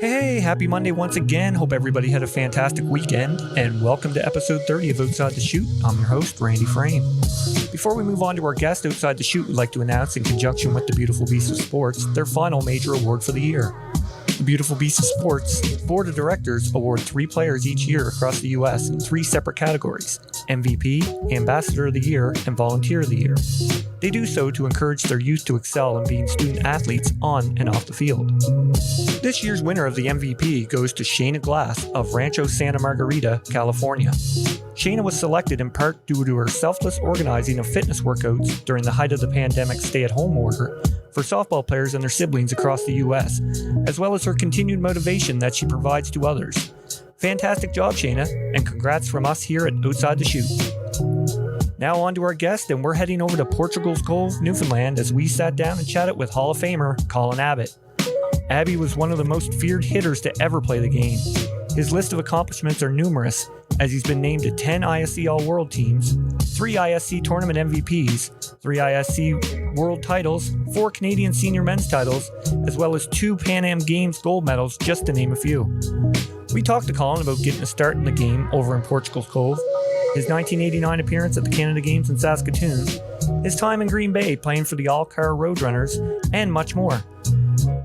Hey, happy Monday once again. Hope everybody had a fantastic weekend, and welcome to episode 30 of Outside the Chute. I'm your host, Randy Frame. Before we move on to our guest outside the Chute, we'd like to announce, in conjunction with the Beautiful Beast of Sports, their final major award for the year. The Beautiful Beast of Sports Board of Directors award 3 players each year across the U.S. in 3 separate categories: MVP, Ambassador of the Year, and Volunteer of the Year. They do so to encourage their youth to excel in being student athletes on and off the field. This year's winner of the MVP goes to Shayna Glass of Rancho Santa Margarita, California. Shayna was selected in part due to her selfless organizing of fitness workouts during the height of the pandemic stay-at-home order for softball players and their siblings across the U.S., as well as her continued motivation that she provides to others. Fantastic job, Shayna, and congrats from us here at Outside the Chute. Now on to our guest, and we're heading over to Portugal's Cove, Newfoundland, as we sat down and chatted with Hall of Famer Colin Abbott. Abby was one of the most feared hitters to ever play the game. His list of accomplishments are numerous, as he's been named to 10 ISC All World teams, 3 ISC Tournament MVPs, 3 ISC World Titles, 4 Canadian Senior Men's titles, as well as 2 Pan Am Games gold medals, just to name a few. We talked to Colin about getting a start in the game over in Portugal's Cove, his 1989 appearance at the Canada Games in Saskatoon, his time in Green Bay playing for the All Car Roadrunners, and much more.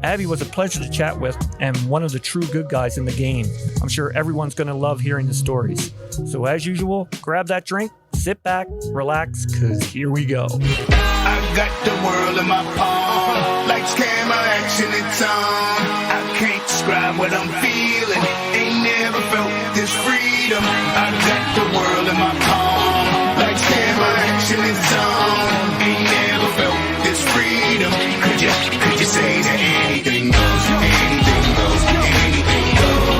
Abby was a pleasure to chat with and one of the true good guys in the game. I'm sure everyone's going to love hearing the stories. So as usual, grab that drink, sit back, relax, because here we go. I got the world in my palm, lights, camera, action, it's on. I can't describe what I'm feeling, ain't never felt this freedom. I got the world in my palm, lights, camera, action, it's on. Ain't never felt this freedom. Could you say that anything goes, anything goes, anything goes,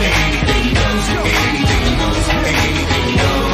anything goes, anything goes, anything goes.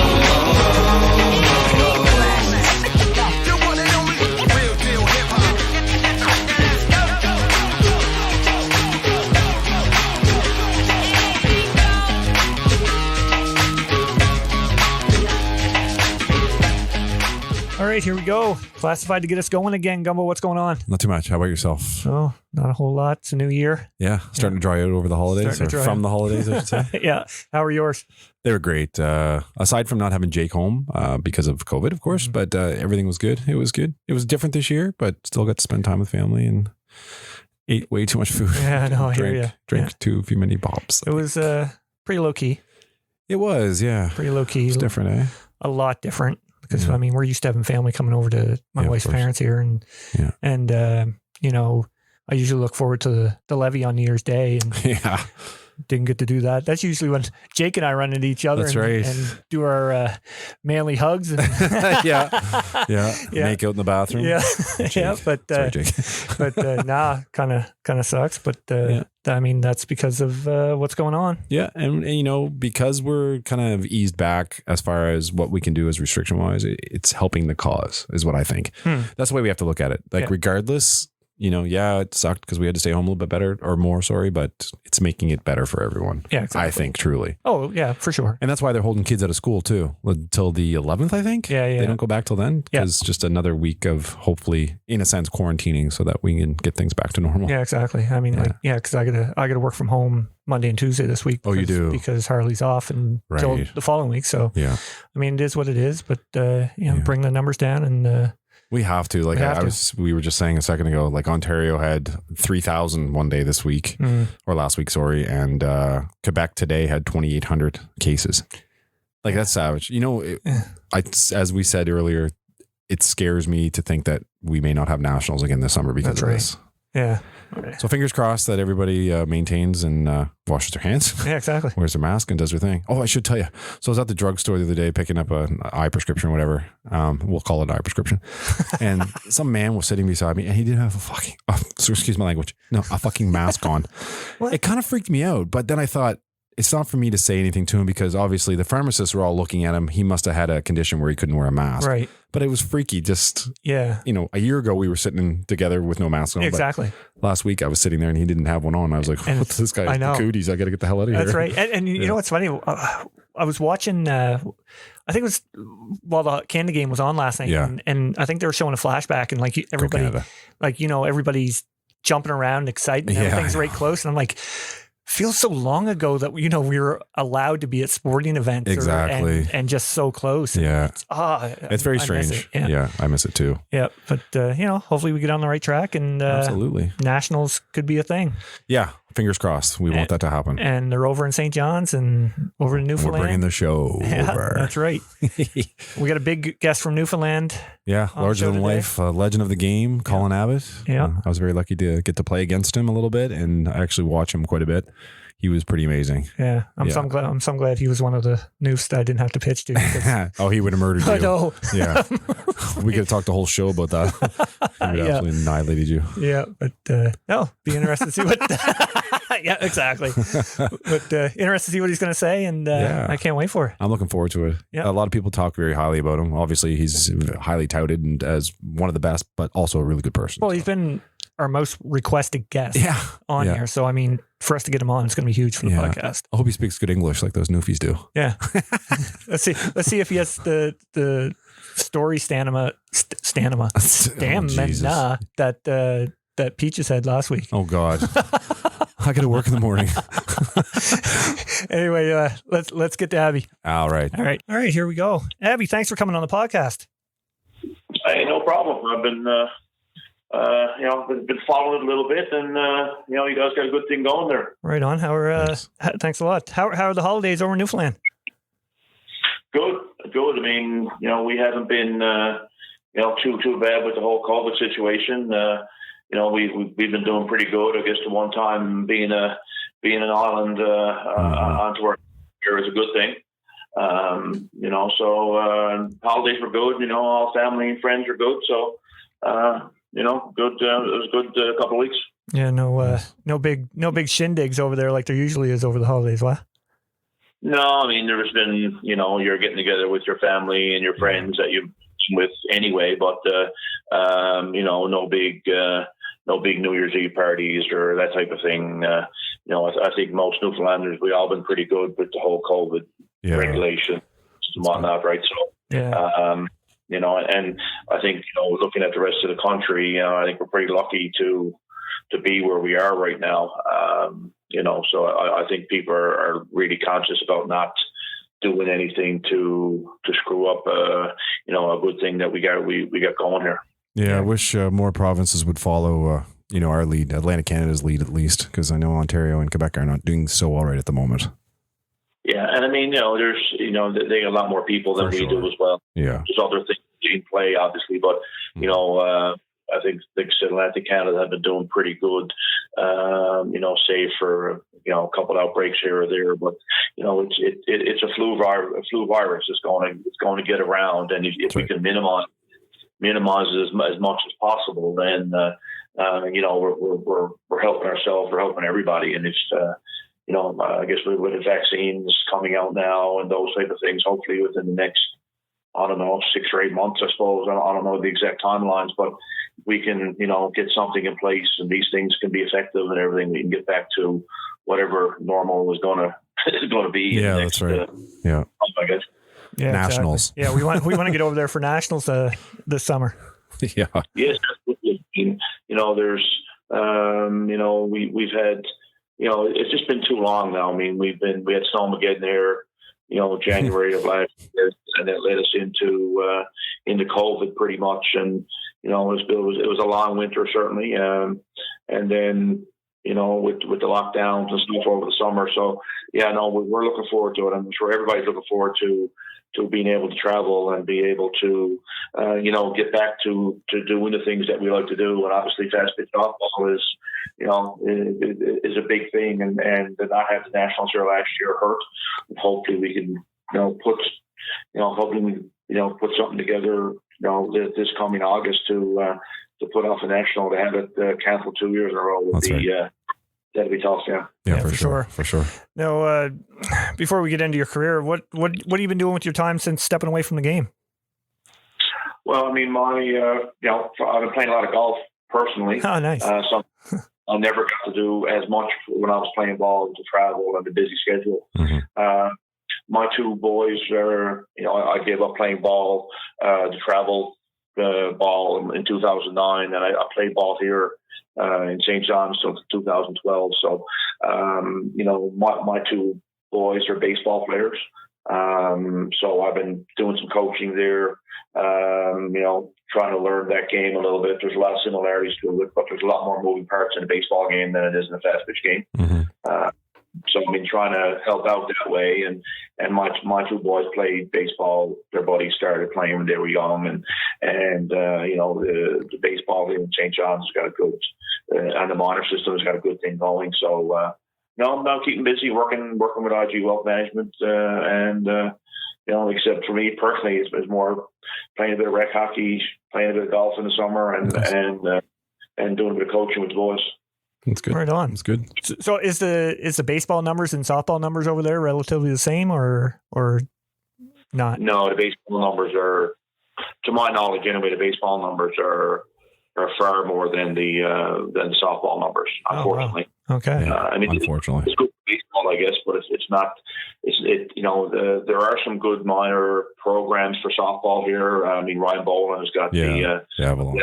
All right, here we go. Classified to get us going again. Gumbo, what's going on? Not too much. How about yourself? Oh, not a whole lot. It's a new year. Yeah, starting to dry out over the holidays, or from the holidays, I should say. Yeah. How are yours? They were great. Aside from not having Jake home because of COVID, of course, but everything was good. It was good. It was different this year, but still got to spend time with family and ate way too much food. Yeah, no, I hear you. Drank too few many pops. It was pretty low key. It was, yeah. Pretty low key. It's different, eh? A lot different. Because I mean, we're used to having family coming over to my wife's parents here, and you know, I usually look forward to the levee on New Year's Day, and didn't get to do that. That's usually when Jake and I run into each other and do our manly hugs. And yeah. Make out in the bathroom. Yeah, But sorry, Jake. but kind of sucks. But I mean, that's because of what's going on. Yeah, and you know, because we're kind of eased back as far as what we can do as restriction wise, it's helping the cause, is what I think. That's the way we have to look at it. Like, regardless. You know, it sucked because we had to stay home a little bit better or more, but it's making it better for everyone. Yeah, exactly. I think, truly. Oh, yeah, for sure. And that's why they're holding kids out of school too, until the 11th, I think. Yeah. They don't go back till then because just another week of hopefully, in a sense, quarantining so that we can get things back to normal. Yeah, exactly. I mean, because I gotta work from home Monday and Tuesday this week. You do? Because Harley's off until the following week. So, I mean, it is what it is, but, bring the numbers down and... We have to. Like we were just saying a second ago, like Ontario had 3,000 one day this week or last week, sorry. And Quebec today had 2,800 cases. Like, that's savage. You know, as we said earlier, it scares me to think that we may not have nationals again this summer because of this. Yeah. So fingers crossed that everybody maintains and washes their hands. Yeah, exactly. Wears their mask and does their thing. Oh, I should tell you. So I was at the drugstore the other day picking up an eye prescription or whatever. We'll call it an eye prescription. And some man was sitting beside me and he didn't have a fucking, excuse my language, a fucking mask on. What? It kind of freaked me out. But then I thought, it's not for me to say anything to him because obviously the pharmacists were all looking at him. He must have had a condition where he couldn't wear a mask. Right. But it was freaky. Just, a year ago we were sitting together with no mask on. Exactly. Last week I was sitting there and he didn't have one on. I was like, what's this guy? The cooties. I got to get the hell out of here. That's right. And you know what's funny? I was watching, I think it was while the Canada game was on last night. And I think they were showing a flashback and like everybody, everybody's jumping around and excited. And everything's right close. And I'm like, feels so long ago that, we were allowed to be at sporting events and just so close. Yeah. It's very strange. Yeah. I miss it too. Yeah. But, hopefully we get on the right track and absolutely nationals could be a thing. Yeah. Fingers crossed. We want that to happen. And they're over in St. John's and over in Newfoundland. We're bringing the show over. That's right. We got a big guest from Newfoundland. Yeah. Larger than life legend of the game, Colin Abbott. Yeah. I was very lucky to get to play against him a little bit and actually watch him quite a bit. He was pretty amazing. Yeah. I'm so glad he was one of the Noofs that I didn't have to pitch to. Oh, he would have murdered you. I know. Yeah. We could have talked the whole show about that. He would have absolutely annihilated you. Yeah. But be interested to see what... Yeah, exactly. But interested to see what he's going to say, and I can't wait for it. I'm looking forward to it. Yeah. A lot of people talk very highly about him. Obviously, he's highly touted and as one of the best, but also a really good person. Well, he's been our most requested guest on here. So, I mean, for us to get him on, it's going to be huge for the podcast. I hope he speaks good English like those Newfies do. Yeah. Let's see if he has the story stamina that Peaches had last week. Oh, God. I got to work in the morning. Anyway, let's get to Abby. All right. Here we go. Abby, thanks for coming on the podcast. Hey, no problem. I've been, been following it a little bit, and you guys got a good thing going there. Right on. Thanks a lot. How are the holidays over in Newfoundland? Good. I mean, we haven't been, too bad with the whole COVID situation. We've been doing pretty good. I guess the one time being an island onto our here is a good thing. Holidays were good. All family and friends are good. So, good. It was a good couple of weeks. Yeah, no big shindigs over there like there usually is over the holidays, what? No, I mean there's been you're getting together with your family and your friends that you're with anyway, but no big New Year's Eve parties or that type of thing. I think most Newfoundlanders, we all been pretty good with the whole COVID regulation and whatnot, right? So, and I think, looking at the rest of the country, I think we're pretty lucky to be where we are right now. So I think people are really conscious about not doing anything to screw up, a good thing that we got going here. Yeah, I wish more provinces would follow, our lead, Atlantic Canada's lead at least, because I know Ontario and Quebec are not doing so well right at the moment. Yeah, and I mean, there's, they got a lot more people than we do as well. Yeah. There's other things in play, obviously, but, I think Atlantic Canada have been doing pretty good, save for, a couple of outbreaks here or there, but, it's a flu virus. It's going to get around, and if we can minimize it as much as possible, then we're helping ourselves, we're helping everybody, and it's I guess with the vaccines coming out now and those type of things, hopefully within the next 6 or 8 months, I suppose. I don't know the exact timelines, but we can get something in place, and these things can be effective and everything. We can get back to whatever normal is going to be. Yeah, that's right. I guess. Yeah, nationals. Exactly. Yeah, we want to get over there for nationals this summer. Yeah. Yes. There's we've had it's just been too long now. I mean, we had Snowmageddon here, January of last year, and that led us into COVID pretty much, and it was a long winter certainly, and then with the lockdowns and stuff over the summer. So we're looking forward to it. I'm sure everybody's looking forward to being able to travel and be able to, get back to doing the things that we like to do. And obviously fast pitch softball is a big thing. And to not have the nationals here last year hurt. And hopefully we can, put something together, this coming August to put off a national, to have it canceled 2 years in a row would be, that'd be tough, yeah, for sure. Now, before we get into your career, what have you been doing with your time since stepping away from the game? Well, I mean, I've been playing a lot of golf personally. Oh, nice. So I never got to do as much when I was playing ball, to travel and the busy schedule. Mm-hmm. My two boys are, I gave up playing ball to travel ball in 2009, and I played ball here in St. John's until 2012. So, my two boys are baseball players. So I've been doing some coaching there, trying to learn that game a little bit. There's a lot of similarities to it, but there's a lot more moving parts in a baseball game than it is in a fast pitch game. Mm-hmm. So I've been trying to help out that way. And my two boys played baseball. Their buddies started playing when they were young, and the baseball here in St. John's has got a good, and the minor system has got a good thing going. So, I'm now keeping busy working with IG Wealth Management, except for me personally, it's more playing a bit of rec hockey, playing a bit of golf in the summer, and doing a bit of coaching with the boys. That's good. Right on. That's good. So is the baseball numbers and softball numbers over there relatively the same, or not? No, the baseball numbers are, to my knowledge anyway, the baseball numbers are far more than the softball numbers, unfortunately. Oh, wow. Okay. Unfortunately, it's good for baseball, I guess, but it's not. There are some good minor programs for softball here. Ryan Boland has got the Avalanche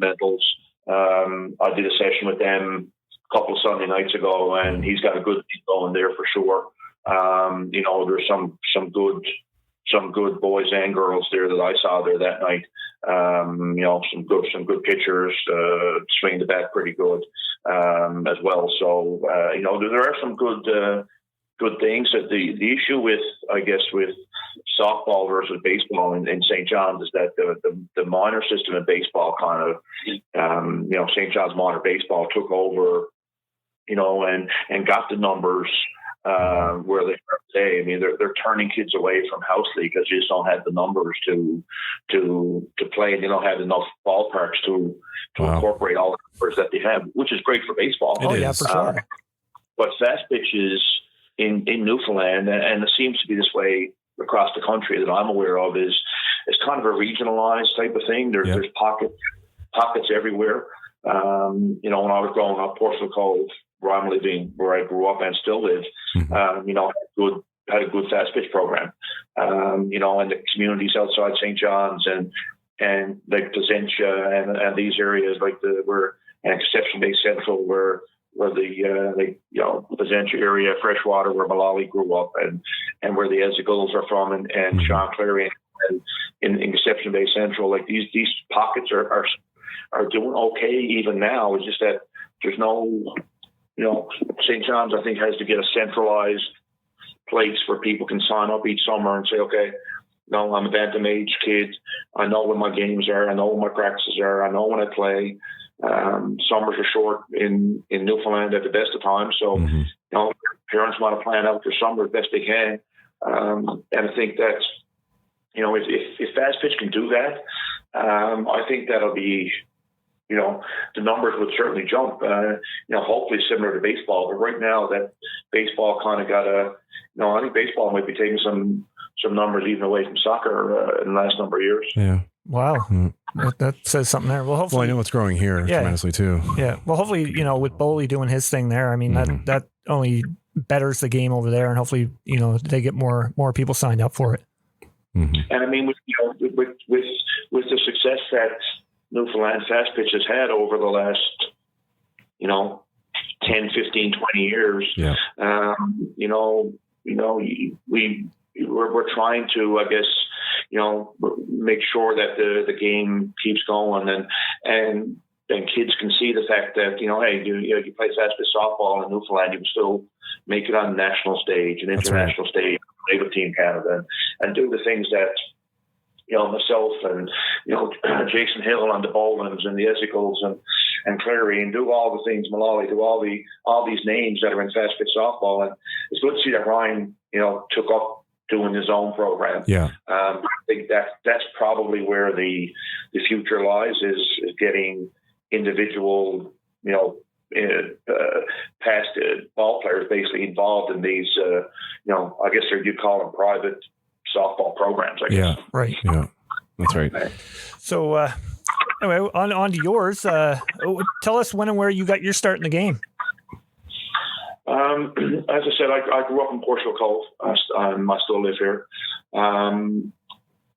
Mentals. I did a session with them a couple of Sunday nights ago, and he's got a good thing going there for sure. There's some good boys and girls there that I saw there that night. Some good pitchers, swing the bat pretty good as well. So there are some good things. That the issue with softball versus baseball in St. John's is that the minor system in baseball kind of St. John's minor baseball took over, and got the numbers where they are today. They're turning kids away from house league because you just don't have the numbers to play, and they don't have enough ballparks to incorporate all the numbers that they have, which is great for baseball. Yeah, for sure. But fast pitches in Newfoundland, and it seems to be this way across the country that I'm aware of, is kind of a regionalized type of thing. There's pockets everywhere. When I was growing up, Portugal, Cove, where I'm living, where I grew up and still live, had a good fast pitch program. And the communities outside St. John's and like Placentia and these areas where Exception Bay Central, where the Placentia area, Freshwater, where Malali grew up, and where the Ezegals are from, and Sean Clary, and in Exception Bay Central, these pockets are doing okay even now. It's just that there's no, St. John's, I think, has to get a centralized place where people can sign up each summer and say, okay, I'm a bantam age kid. I know when my games are. I know when my practices are. I know when I play. Summers are short in Newfoundland at the best of times. So, parents want to plan out their summer as best they can. And I think that's, if fast pitch can do that, I think that'll be, the numbers would certainly jump, hopefully similar to baseball. But right now that baseball kind of got I think baseball might be taking some numbers even away from soccer in the last number of years. Yeah. Wow. That says something there. Well, hopefully. I know it's growing here tremendously too. Yeah. Well, hopefully, with Boley doing his thing there, that only betters the game over there, and hopefully, they get more people signed up for it. Mm-hmm. And with the success that Newfoundland fast pitch has had over the last, 10, 15, 20 years, we're trying to, I guess, make sure that the game keeps going, and kids can see the fact that, hey, you play fast pitch softball in Newfoundland, you can still make it on the national stage and international stage, play with Team Canada, and do the things that, myself and, Jason Hill and the Bolands and the Ezegals and Clary, and do all the things, Malali, do all these names that are in fast pitch softball. And it's good to see that Ryan, took up doing his own program. Yeah. I think that's probably where the future lies, is getting individual, past ball players basically involved in these, I guess you'd call them private softball programs, I guess. Yeah, right. Yeah, that's right. So, anyway, on to yours. Tell us when and where you got your start in the game. As I said, I grew up in Portugal, Cove. I still live here.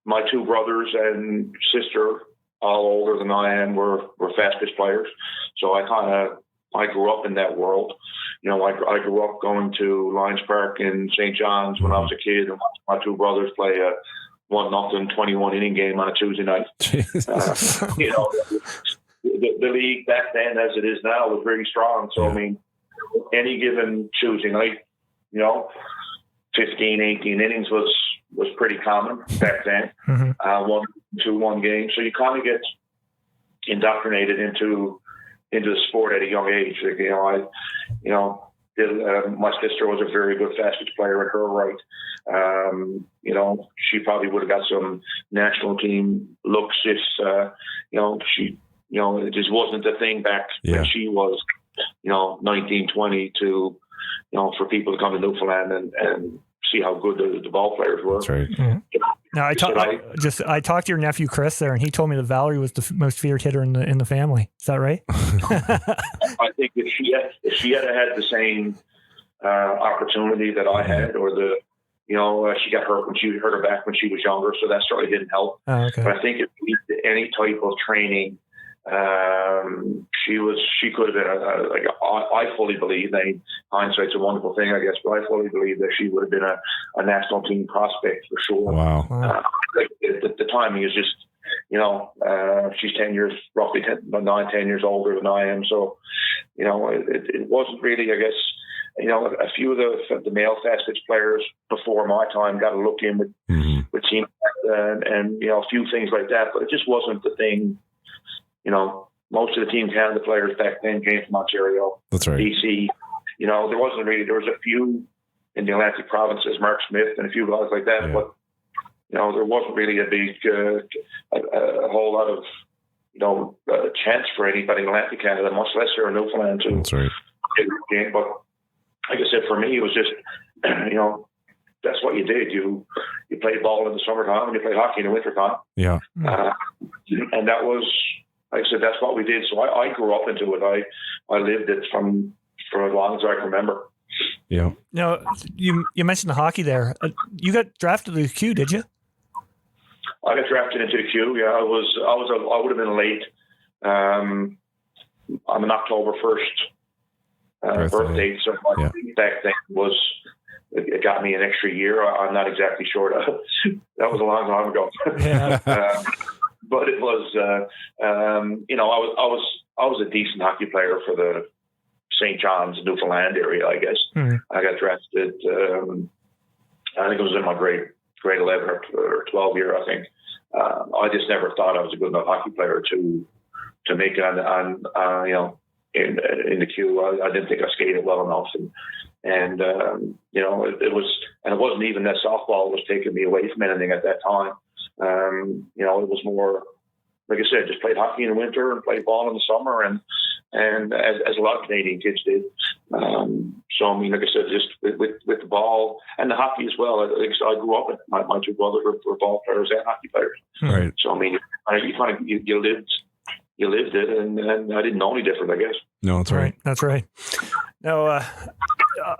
my two brothers and sister, all older than I am, were fast pitch players. So I grew up in that world. I grew up going to Lions Park in St. John's when I was a kid, and watched my two brothers play a 1-0 21 inning game on a Tuesday night. The league back then, as it is now, was very strong. So, I mean, any given Tuesday night, 15, 18 innings was pretty common back then. 1-2-1 game. So you kind of get indoctrinated into the sport at a young age. My sister was a very good fast pitch player in her right. She probably would have got some national team looks if it just wasn't the thing back when she was 19, 20 to for people to come to Newfoundland and see how good the ball players were. That's right. Yeah. Now I talked to your nephew Chris there, and he told me that Valerie was the most feared hitter in the family. Is that right? I think if she had had the same opportunity that I had, or she got hurt when she hurt her back when she was younger, so that certainly didn't help. Oh, okay. But I think if we did any type of training, she could have been I fully believe. Hindsight's a wonderful thing, I guess, but I fully believe that she would have been a national team prospect for sure. Wow. The timing is just, she's 10 years older than I am, so it wasn't really, I guess. A few of the male fast pitch players before my time got a look in with team and a few things like that, but it just wasn't the thing. Most of the Team Canada players back then came from Ontario. That's right. BC. There was a few in the Atlantic provinces, Mark Smith and a few guys like that, but there wasn't really a big, a whole lot of, chance for anybody in Atlantic Canada, much less here in Newfoundland too. That's right. But like I said, for me, it was just, that's what you did. You played ball in the summertime and you played hockey in the wintertime. Yeah. And that was, like I said, that's what we did. So I grew up into it. I lived it for as long as I can remember. Yeah. Now, you mentioned the hockey there. You got drafted to the Q, did you? I got drafted into the Q. Yeah, I would have been late. I'm an October 1st birthday, so back then it got me an extra year. I'm not exactly sure. That was a long time ago. Yeah. But it was, I was a decent hockey player for the St. John's, Newfoundland area, I guess. Mm-hmm. I got drafted, I think it was in my grade 11 or 12 year, I think. I just never thought I was a good enough hockey player to make it on in the queue. I didn't think I skated well enough. And it wasn't even that softball was taking me away from anything at that time. It was more, like I said, just played hockey in the winter and played ball in the summer, and as a lot of Canadian kids did. So I mean, like I said, just with the ball and the hockey as well. I grew up with my two brothers were ball players and hockey players. Right. So I mean, you lived it, and I didn't know any different, I guess. No, that's right. That's right. Now,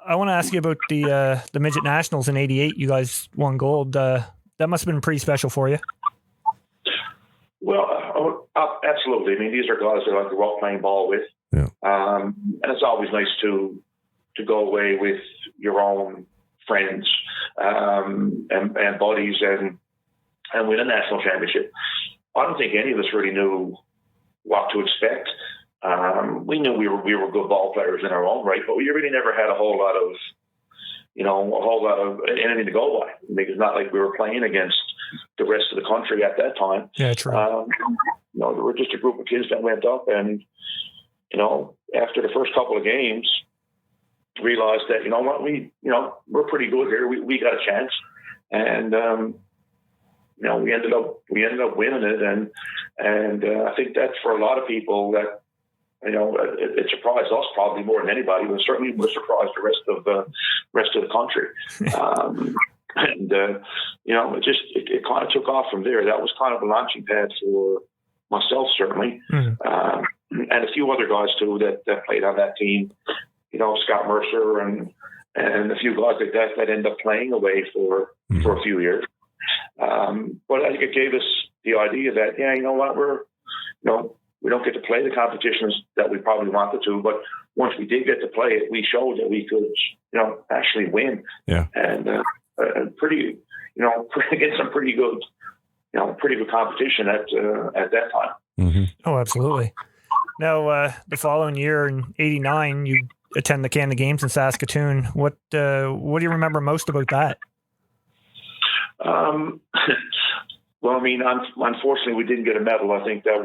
I want to ask you about the midget nationals in '88. You guys won gold. That must have been pretty special for you. Well, absolutely. I mean, these are guys that I grew up playing ball with. Yeah. And it's always nice to go away with your own friends and buddies and win a national championship. I don't think any of us really knew what to expect. We knew we were good ball players in our own right, but we really never had a whole lot of anything to go by. I mean, it's not like we were playing against the rest of the country at that time. Yeah, true. There were just a group of kids that went up and, after the first couple of games, realized that, we're pretty good here. We got a chance. And, we ended up winning it. And I think that's for a lot of people that, it surprised us probably more than anybody, but certainly would have surprised the rest of the country. It kind of took off from there. That was kind of a launching pad for myself, certainly, and a few other guys too that played on that team. Scott Mercer and a few guys like that ended up playing away for a few years. But I think it gave us the idea that, you know what, we don't get to play the competitions that we probably wanted to, but once we did get to play it, we showed that we could, actually win. Yeah. And against some pretty good competition at that time. Mm-hmm. Oh, absolutely. Now, the following year in '89, you attend the Canada Games in Saskatoon. What do you remember most about that? Well, I mean, unfortunately, we didn't get a medal. I think that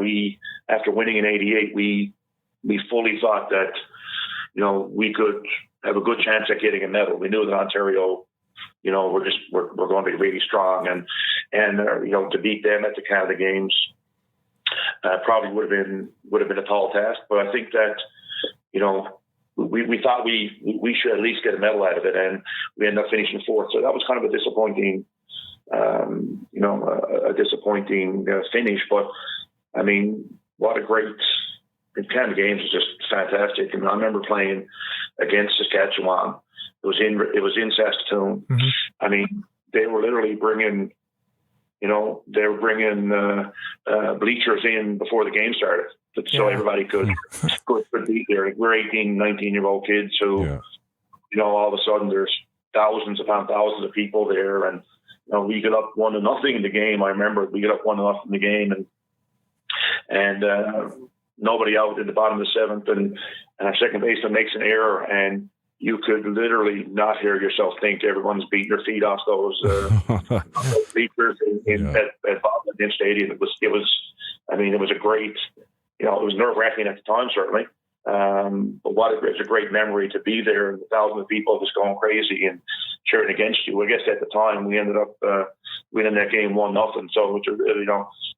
after winning in '88, we fully thought that, we could have a good chance at getting a medal. We knew that Ontario, we're going to be really strong, and to beat them at the Canada Games probably would have been a tall task. But I think that, we thought we should at least get a medal out of it, and we ended up finishing fourth. So that was kind of a disappointing. A disappointing finish, but I mean, what a great Canada Games is just fantastic. And I remember playing against Saskatchewan. It was in Saskatoon. Mm-hmm. I mean, they were literally bringing bleachers in before the game started, so everybody could be there. We're 18, 19-year-old kids who, all of a sudden there's thousands upon thousands of people there, and we get up 1-0 in the game. I remember we get up 1-0 in the game, and nobody out in the bottom of the seventh, and our second baseman makes an error, and you could literally not hear yourself think. Everyone's beating their feet off those bleachers at Boston Stadium. It was a great, it was nerve-wracking at the time, certainly. But it's a great memory to be there, and thousands of people just going crazy and cheering against you. I guess at the time we ended up winning that game 1-0. So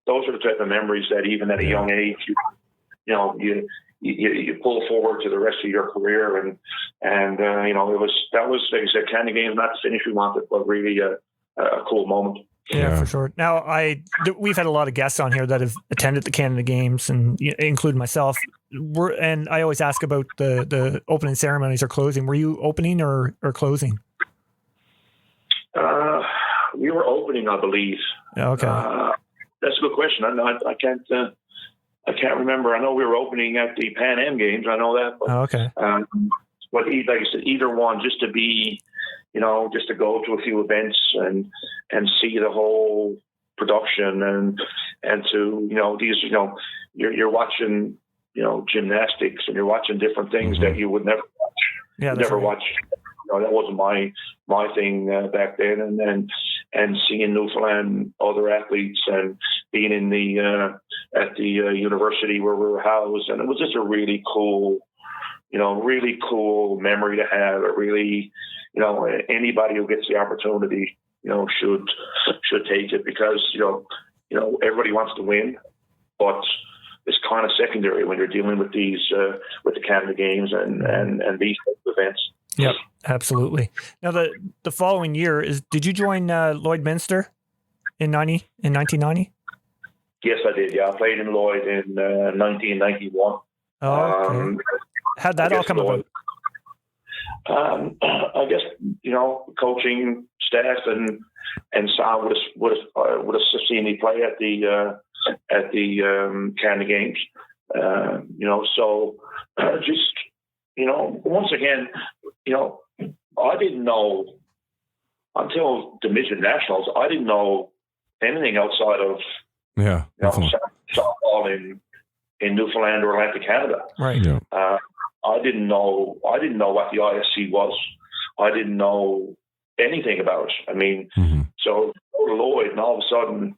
those are the type of memories that even at a young age, you pull forward to the rest of your career, and that was like I said, Canada Games, not the finish we wanted, but really a cool moment. Yeah, for sure. Now, we've had a lot of guests on here that have attended the Canada Games, and including myself. And I always ask about the opening ceremonies or closing. Were you opening or closing? We were opening, I believe. Okay, that's a good question. I can't remember. I know we were opening at the Pan Am Games. I know that. But, okay. But like I said, either one, just to be, just to go to a few events and see the whole production and to, you're watching, gymnastics, and you're watching different things that you would never watch. Yeah, watch. That wasn't my thing back then. And seeing Newfoundland, other athletes, and being in at the university where we were housed, and it was just a really cool memory to have. It really, anybody who gets the opportunity, should take it, because everybody wants to win, but it's kind of secondary when you're dealing with these with the Canada Games and these events. Yep, absolutely. Now the following year did you join Lloydminster in 1990? Yes, I did. Yeah, I played in Lloyd in 1991. Oh, okay. How'd that all come about? I guess coaching staff and Sam would have seen me play at the Canada Games. So just once again, I didn't know until the Midget Nationals. I didn't know anything outside of softball in Newfoundland or Atlantic Canada. Right. Yeah. I didn't know what the ISC was. I didn't know anything about it. I mean, so go to Lloyd, and all of a sudden,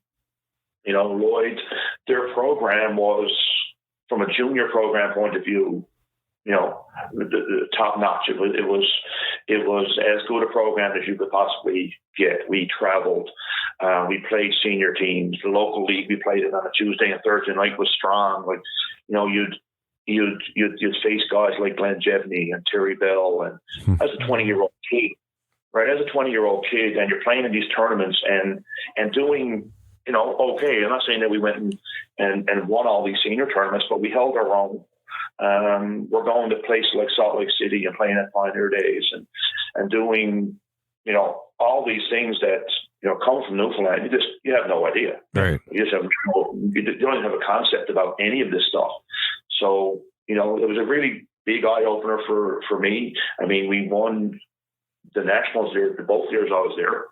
Lloyd, their program was, from a junior program point of view, the top notch. It was as good a program as you could possibly get. We traveled. We played senior teams. The local league we played it on a Tuesday and Thursday night was strong. Like, you'd face guys like Glenn Jevney and Terry Bell, and as a 20-year-old kid, right? As a 20-year-old kid, and you're playing in these tournaments and doing, okay. I'm not saying that we went and won all these senior tournaments, but we held our own. We're going to places like Salt Lake City and playing at Pioneer Days and doing, all these things that, coming from Newfoundland, you have no idea. Right. You just you don't even have a concept about any of this stuff. So, it was a really big eye opener for me. I mean, we won the nationals there, both years I was there.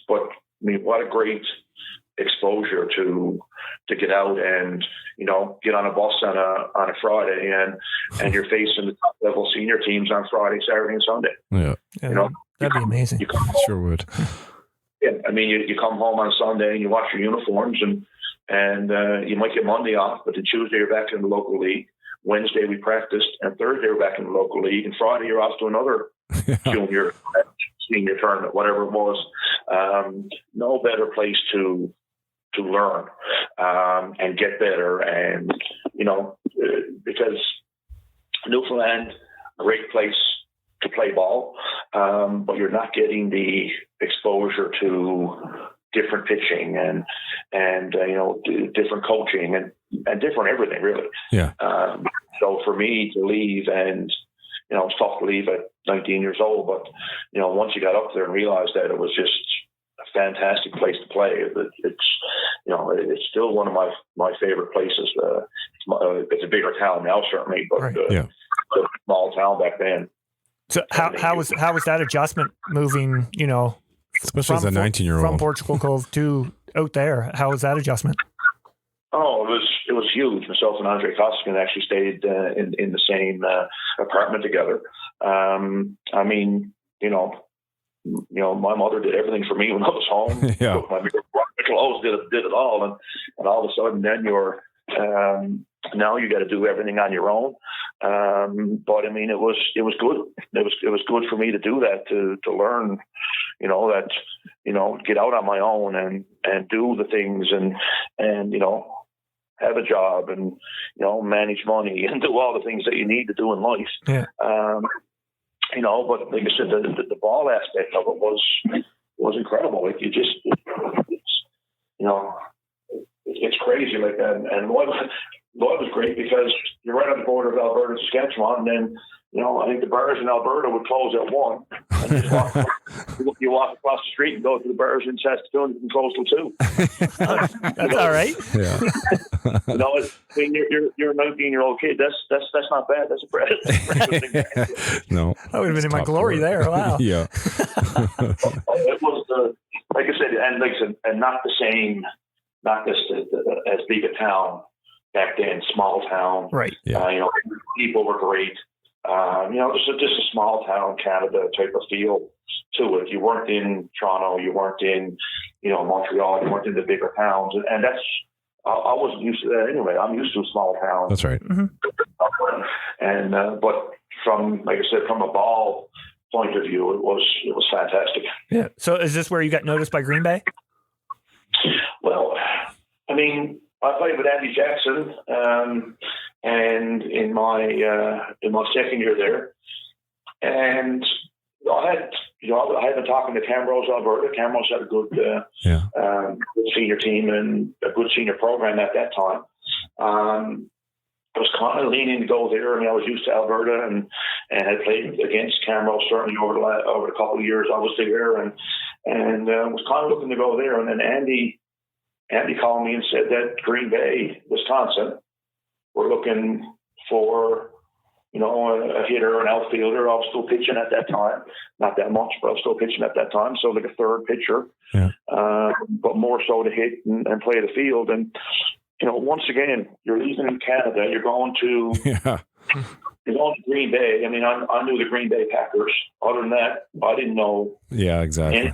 But I mean, what a great exposure to get out and, get on a bus on a Friday and you're facing the top level senior teams on Friday, Saturday and Sunday. Yeah. That'd be amazing. Sure would. Yeah. I mean, you come home on Sunday and you watch your uniforms and you might get Monday off, but then Tuesday you're back in the local league. Wednesday we practiced, and Thursday we're back in the local league, and Friday you're off to another junior, senior tournament, whatever it was. No better place to learn and get better, and because Newfoundland, great place to play ball, but you're not getting the exposure to different pitching and different coaching and different everything, really. Yeah. So for me to leave, and it's tough to leave at 19 years old, but once you got up there and realized that it was just a fantastic place to play, it's still one of my favorite places. It's a bigger town now, certainly, but right. It's a small town back then. So how was that adjustment moving? Especially as a 19-year-old from Portugal Cove to out there. How was that adjustment? Oh, it was huge. Myself and Andre Koskinen actually stayed in the same apartment together. I mean, my mother did everything for me when I was home. Yeah. My clothes did it all, and all of a sudden, then you're now you got to do everything on your own. But I mean, it was good. It was good for me to do that, to learn, get out on my own and do the things and have a job and, manage money and do all the things that you need to do in life. Yeah. But like I said, the ball aspect of it was incredible. Like it's crazy like that. And Lloyd was great because you're right on the border of Alberta and Saskatchewan, and then, I think the bars in Alberta would close at 1. And you walk across the street and go to the bars in Saskatoon and close till 2. That's all right. Yeah. You're a 19-year-old kid. That's not bad. That's a pretty good thing. No. I would have been in my glory there. Wow. Yeah. It was like I said, and not the same, not this as big a town back then, small town. Right. Yeah. People were great. Just a small town Canada type of feel to it. You weren't in Toronto, you weren't in, Montreal, you weren't in the bigger towns, and that's I wasn't used to that anyway. I'm used to a small town. That's right. Mm-hmm. And but from, like I said, from a ball point of view, it was fantastic. Yeah. So is this where you got noticed by Green Bay? Well, I mean, I played with Andy Jackson, and in my second year there, and I had been talking to Camrose, Alberta. Camrose had a good senior team and a good senior program at that time. I was kind of leaning to go there. I mean, I was used to Alberta and had played against Camrose certainly over the couple of years I was there, and was kind of looking to go there. And then Andy called me and said that Green Bay, Wisconsin, were looking for, a hitter, an outfielder. I was still pitching at that time. Not that much, but I was still pitching at that time. So like a third pitcher, but more so to hit and play the field. And, once again, you're leaving Canada. You're going to Green Bay. I mean, I knew the Green Bay Packers. Other than that, I didn't know. Yeah, exactly.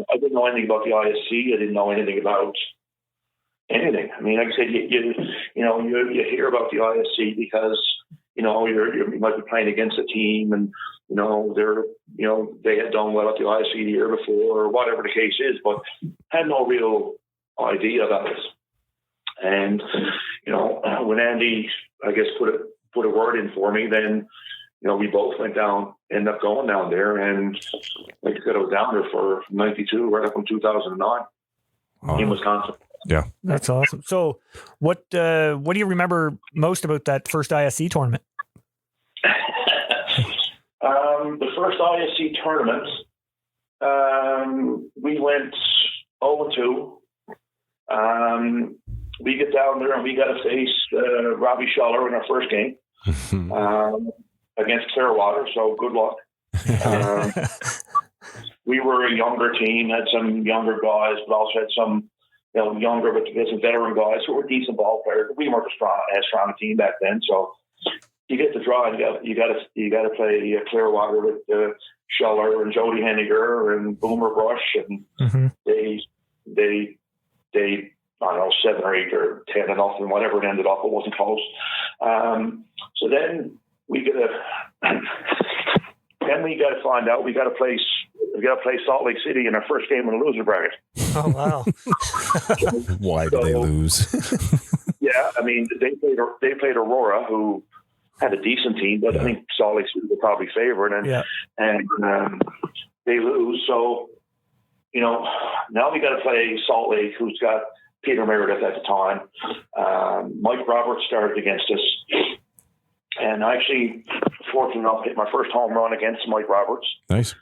I didn't know anything about the ISC. I didn't know anything about anything. I mean, like I said, you hear about the ISC because you might be playing against a team, and they had done well at the ISC the year before, or whatever the case is, but had no real idea about it. And when Andy, I guess, put a word in for me, then we both ended up going down there, and like I said, I was down there for 92 right up in 2009 in Wisconsin. Yeah, that's awesome. So, what do you remember most about that first ISC tournament? The first ISC tournament, we went 0-2. We get down there and we got to face Robbie Schuller in our first game against Clearwater. So good luck. We were a younger team, had some younger guys, but also had some younger but some veteran guys who were decent ball players. We weren't as strong a team back then. So you get the draw. You got to play Clearwater with Schuller and Jody Henniger and Boomer Brush, and they I don't know, 7 or 8 or 10 or nothing, whatever it ended up, it wasn't close. So then we got to find out we got to play Salt Lake City in our first game in the loser bracket. Oh wow! Why did they lose? Yeah, I mean they played Aurora, who had a decent team, but I think Salt Lake City was probably favored, and they lose. So now we got to play Salt Lake, who's got Peter Meredith at the time. Mike Roberts started against us. And I actually, fortunate enough, hit my first home run against Mike Roberts. Nice.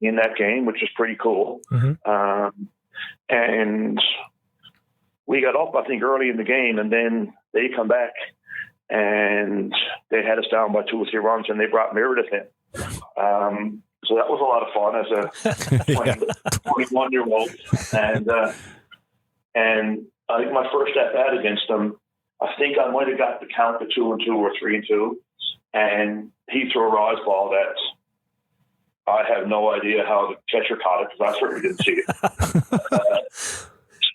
In that game, which was pretty cool. And we got up, I think, early in the game, and then they come back, and they had us down by 2 or 3 runs, and they brought Meredith in. So that was a lot of fun as a 21-year-old. And I think my first at-bat against him, I think I might have got the count to 2-2 or 3-2. And he threw a rise ball that I have no idea how the catcher caught it, because I certainly didn't see it.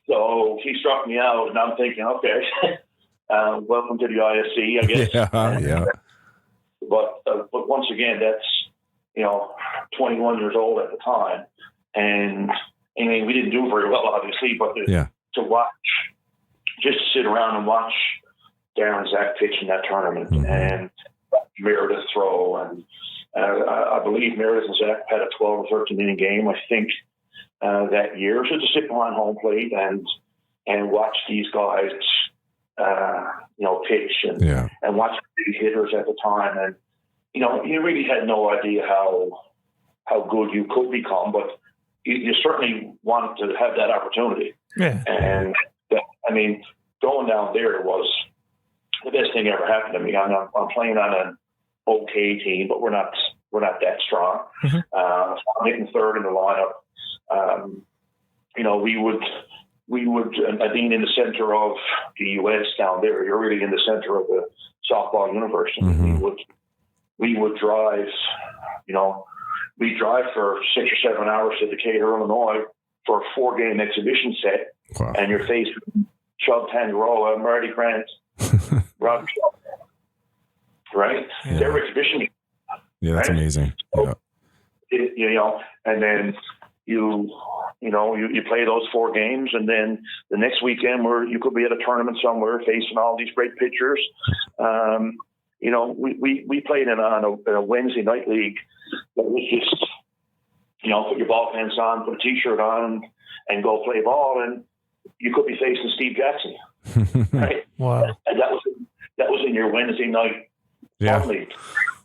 So he struck me out, and I'm thinking, okay, welcome to the ISC, I guess. Yeah. But once again, that's 21 years old at the time, and I mean we didn't do very well, obviously, but to watch, just to sit around and watch Darren Zach pitch in that tournament and Meredith throw, and I believe Meredith and Zach had a 12 or 13 inning game, I think, that year. So to sit behind home plate and watch these guys, pitch and watch the hitters at the time, and you really had no idea how good you could become, but you certainly wanted to have that opportunity. Yeah. And I mean, going down there was the best thing ever happened to me. I'm playing on an okay team, but we're not that strong. I'm hitting third in the lineup. We would being in the center of the U.S. down there, you're really in the center of the softball universe. And we would drive, we drive for 6 or 7 hours to Decatur, Illinois for a 4-game exhibition set. Wow. And you're faced with Chubb Tangaroa, Marty Grant, Rob Chubb, right? Yeah. Their exhibition. Yeah, that's amazing. Yeah. And then you play those 4 games, and then the next weekend you could be at a tournament somewhere facing all these great pitchers. We played in a Wednesday night league that was just, put your ball pants on, put a T-shirt on, and go play ball, and you could be facing Steve Jackson, right? Wow. And that was in your Wednesday night league,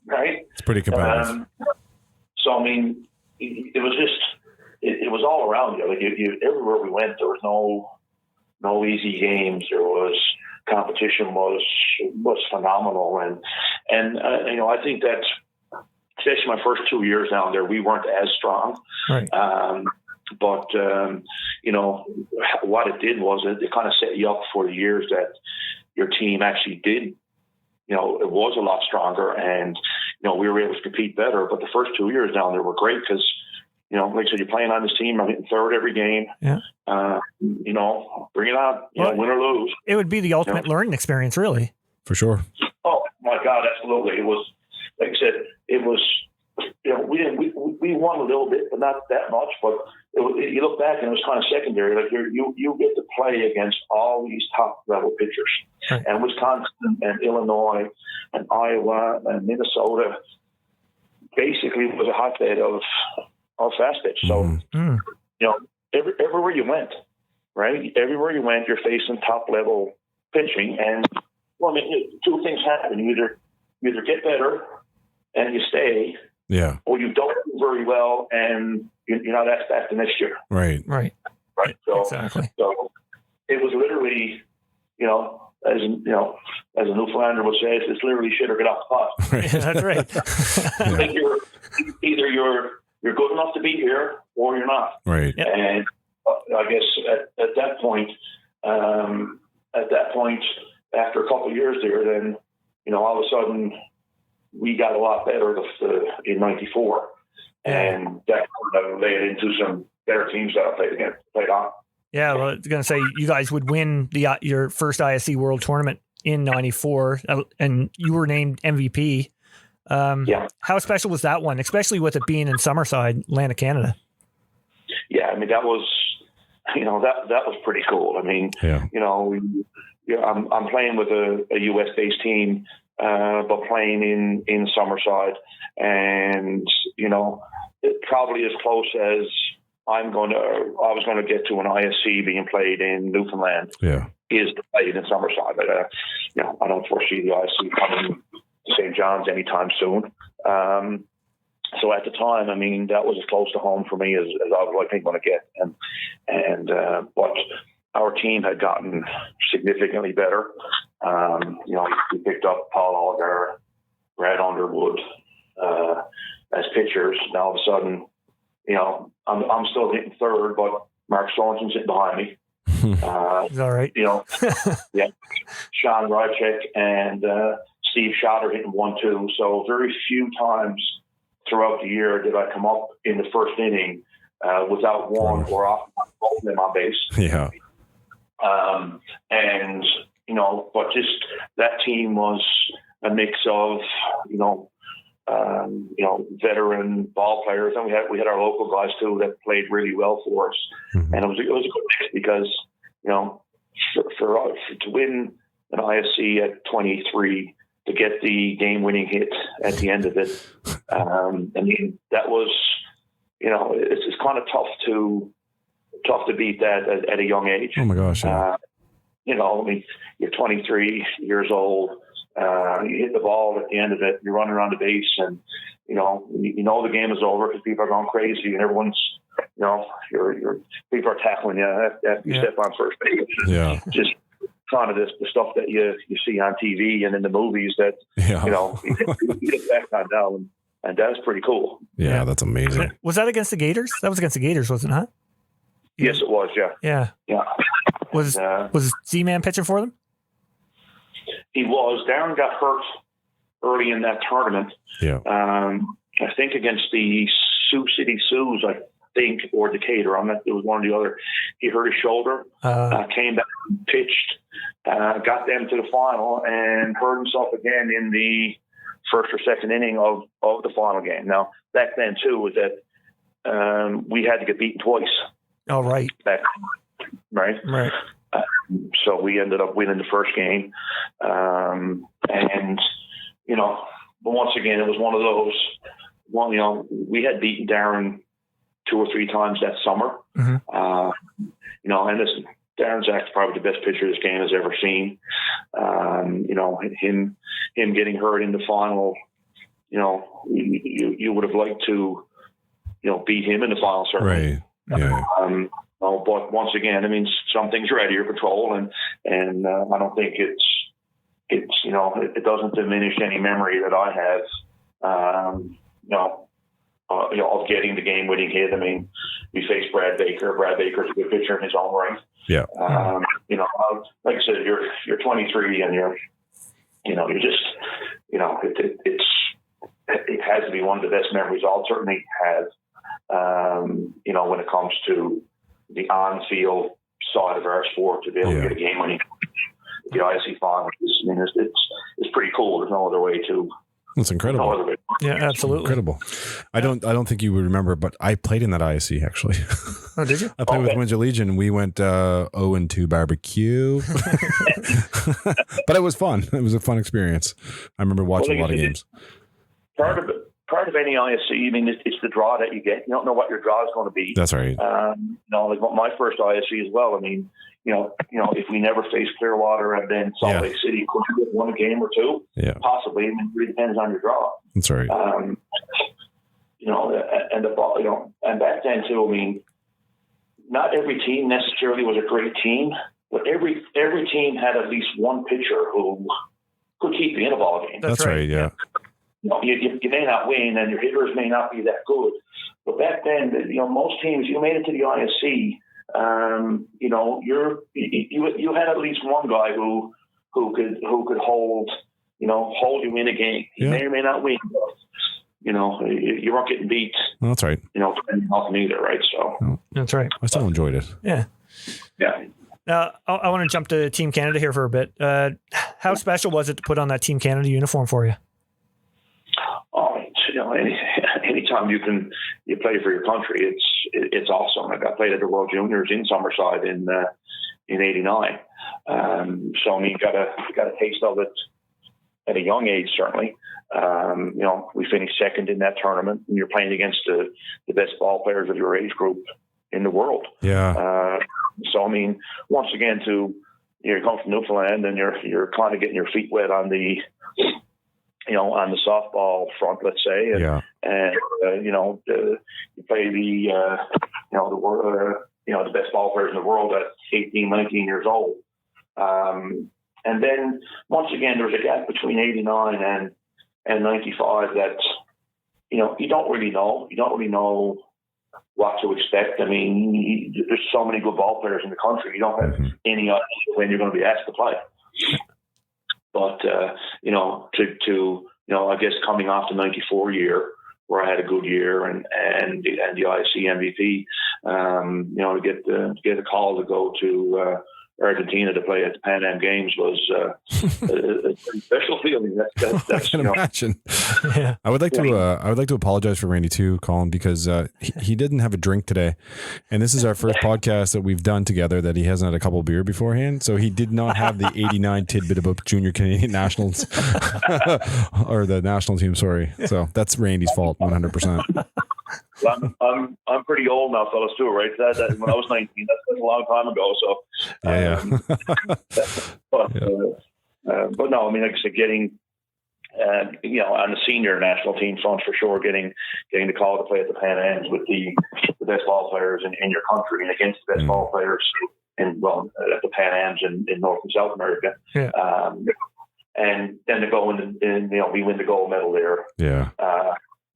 right? It's pretty competitive. So I mean, it was just it was all around you. Like you everywhere we went, there was no easy games. There was competition was phenomenal, and I think that especially my first 2 years down there, we weren't as strong. Right. But what it did was it kind of set you up for the years that your team actually did. It was a lot stronger, and we were able to compete better. But the first 2 years down there were great because, like I said, you're playing on this team. I'm hitting third every game. Yeah. Bring it on. Win or lose. It would be the ultimate learning experience, really. For sure. Oh my God, absolutely. It was, like I said, it was. We won a little bit, but not that much. But you look back, and it was kind of secondary. Like you get to play against all these top level pitchers, right. And Wisconsin and Illinois and Iowa and Minnesota basically was a hotbed of fast pitch. So everywhere you went, right? Everywhere you went, you're facing top level pitching, and two things happen: you either get better and you stay. Yeah. Or you don't do very well and you're not asked back the next year. Right. So, Exactly. so it was literally, as a Newfoundlander would say, it's literally shit or get off the pot. Right. Yeah, that's right. I think you're good enough to be here or you're not. Right. Yep. And I guess at that point, after a couple of years there, then all of a sudden we got a lot better in '94, and that led into some better teams that I played on. Yeah, well, I was going to say you guys would win your first ISC World Tournament in '94, and you were named MVP. Yeah. How special was that one, especially with it being in Summerside, land of Canada? Yeah, I mean that was pretty cool. I mean, I'm playing with a US based team, but playing in Summerside, and it probably as close as I was going to get to an ISC being played in Newfoundland. Yeah, is played in Summerside. But I don't foresee the ISC coming to St. John's anytime soon. So at the time, I mean, that was as close to home for me as I was, I think, going to get. But our team had gotten significantly better. We picked up Paul Algar, Brad Underwood as pitchers. Now all of a sudden, I'm still hitting third, but Mark Sorensen's sitting behind me. Is all right? Yeah. Sean Rychek and Steve Schotter hitting 1-2. So very few times throughout the year did I come up in the first inning without one or off both of them on base. Yeah. But just that team was a mix of, veteran ball players, and we had our local guys too that played really well for us. Mm-hmm. And it was a good mix because, to win an ISC at 23, to get the game-winning hit at the end of it, I mean, that was, it's kind of tough to beat that at a young age. Oh my gosh! Yeah. I mean, you're 23 years old. You hit the ball at the end of it. You're running around the base, and the game is over because people are going crazy, and everyone's, your people are tackling you after you step on first base. Yeah. Just kind of the stuff that you see on TV and in the movies that you get back on now, and that's pretty cool. Yeah, that's amazing. Was that against the Gators? That was against the Gators, wasn't it? Huh? Yes, it was. Yeah. Yeah. Was Z-Man pitching for them? He was. Darren got hurt early in that tournament. Yeah. I think against the Sioux City Sioux, or Decatur. It was one or the other. He hurt his shoulder, came back, pitched, got them to the final, and hurt himself again in the first or second inning of the final game. Now, back then, too, was that we had to get beaten twice. Oh, right. Right. So we ended up winning the first game. But once again, it was one of those, we had beaten Darren 2 or 3 times that summer. Mm-hmm. And listen, Darren Zach's probably the best pitcher this game has ever seen. Him getting hurt in the final, you would have liked to, beat him in the final, certainly. Right. Yeah. But once again, I mean, some things are out of your control, and I don't think it doesn't diminish any memory that I have, of getting the game-winning hit. I mean, we faced Brad Baker. Brad Baker's a good pitcher in his own right. Yeah. Like I said, you're 23, and you're just, it has to be one of the best memories I'll certainly have. When it comes to the on-field side of our sport, to be able to get a game winning the ISC final, it's pretty cool. There's no other way to. It's incredible. No other way. Yeah, absolutely Incredible. I don't think you would remember, but I played in that ISC actually. Oh, did you? I played with Windsor Legion. We went 0-2 barbecue, but it was fun. It was a fun experience. I remember watching a lot of games. Part of any ISC, I mean, it's the draw that you get. You don't know what your draw is going to be. That's right. Like my first ISC as well. I mean, if we never faced Clearwater and then Salt Lake City, could you get one game or two? Yeah, possibly. I mean, it really depends on your draw. That's right. and the ball, and back then too. I mean, not every team necessarily was a great team, but every team had at least one pitcher who could keep you in a ball game. That's right. Yeah. You may not win, and your hitters may not be that good. But back then, most teams, you made it to the ISC. You had at least one guy who could hold you in a game. You may or may not win, but you weren't getting beat. Well, that's right. Nothing either, right? So that's right. I still enjoyed it. Yeah. Now I want to jump to Team Canada here for a bit. How special was it to put on that Team Canada uniform for you? Oh, anytime you play for your country, it's awesome. I played at the World Juniors in Summerside in '89. So I mean, got a taste of it at a young age, certainly. We finished second in that tournament, and you're playing against the best ball players of your age group in the world. Yeah. So I mean, once again, you come from Newfoundland, and you're kind of getting your feet wet on the on the softball front, let's say, and you play the best ball players in the world at 18, 19 years old. And then once again, there's a gap between 89 and 95 that, you don't really know. You don't really know what to expect. I mean, there's so many good ball players in the country. You don't have any idea when you're going to be asked to play. But, I guess coming off the 94 year where I had a good year and the ISC MVP, to get a call to go to Argentina to play at the Pan Am Games was a special feeling. I can imagine. Yeah. I would like to apologize for Randy too, Colin, because he didn't have a drink today, and this is our first podcast that we've done together that he hasn't had a couple of beer beforehand. So he did not have the '89 tidbit about junior Canadian nationals or the national team. Sorry. So that's Randy's fault, 100%. Well, I'm pretty old now, fellas, too, right? That when I was 19, that's a long time ago. So, but no, I mean, like I said, getting on the senior national team front for sure, getting the call to play at the Pan Ams with the best ball players in your country and against the best ball players at the Pan Ams in North and South America. Yeah. And then to go in and we win the gold medal there. Yeah.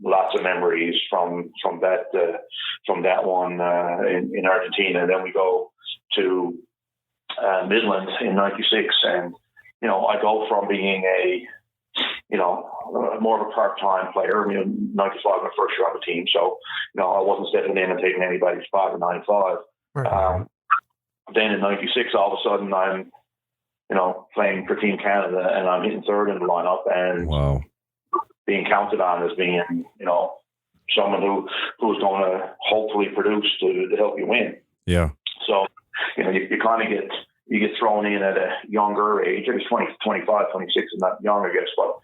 Lots of memories from that one in Argentina. And then we go to Midland in '96, and I go from being more of a part-time player. '95 my first year on the team, so I wasn't stepping in and taking anybody's spot in '95. Right. Then in '96, all of a sudden I'm playing for Team Canada, and I'm hitting third in the lineup, and wow. Being counted on as being, someone who's going to hopefully produce to help you win. Yeah. So, you kind of get thrown in at a younger age. It was 25, 26 is not young, I guess, but,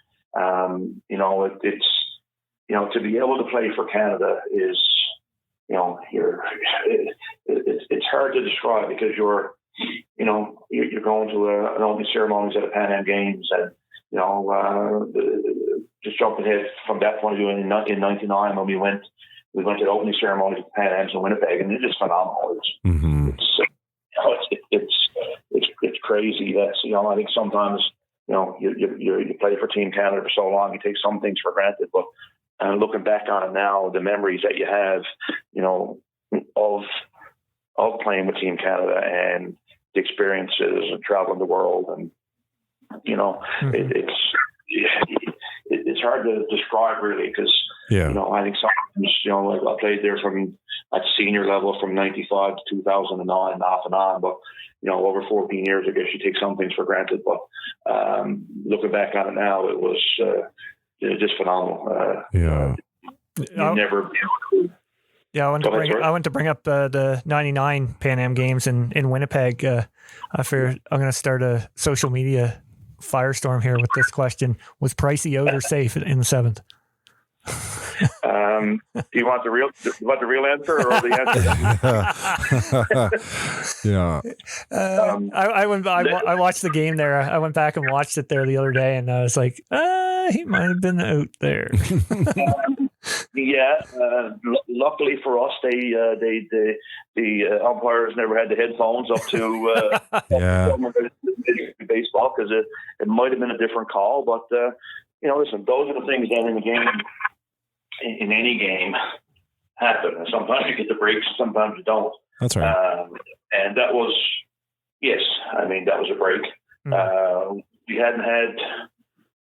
it's, to be able to play for Canada is, it's hard to describe because you're going to an opening ceremonies at the Pan Am Games and, just jumping ahead from that point of view in '99 when we went to the opening ceremony at the Pan Ams in Winnipeg, and it's just phenomenal. It's crazy. That's I think sometimes you play for Team Canada for so long, you take some things for granted, but looking back on it now, the memories that you have, of playing with Team Canada and the experiences and traveling the world and. It's hard to describe really because I think sometimes I played there from at senior level from '95 to 2009 off and on, but over 14 years I guess you take some things for granted, but looking back on it now it was just phenomenal. Never. Yeah, I went to bring up the '99 Pan Am Games in Winnipeg. I figured I'm going to start a social media firestorm here with this question. Was Pricey out or safe in the seventh? Do you want the real answer or the answer? Yeah. I watched the game there. I went back and watched it there the other day, and I was like, he might have been out there. Yeah, luckily for us, the umpires never had the headphones up to baseball, because it might have been a different call. But listen, those are the things that in the game, in any game, happen. And sometimes you get the breaks, sometimes you don't. That's right. And that was, yes, I mean, that was a break. We hadn't had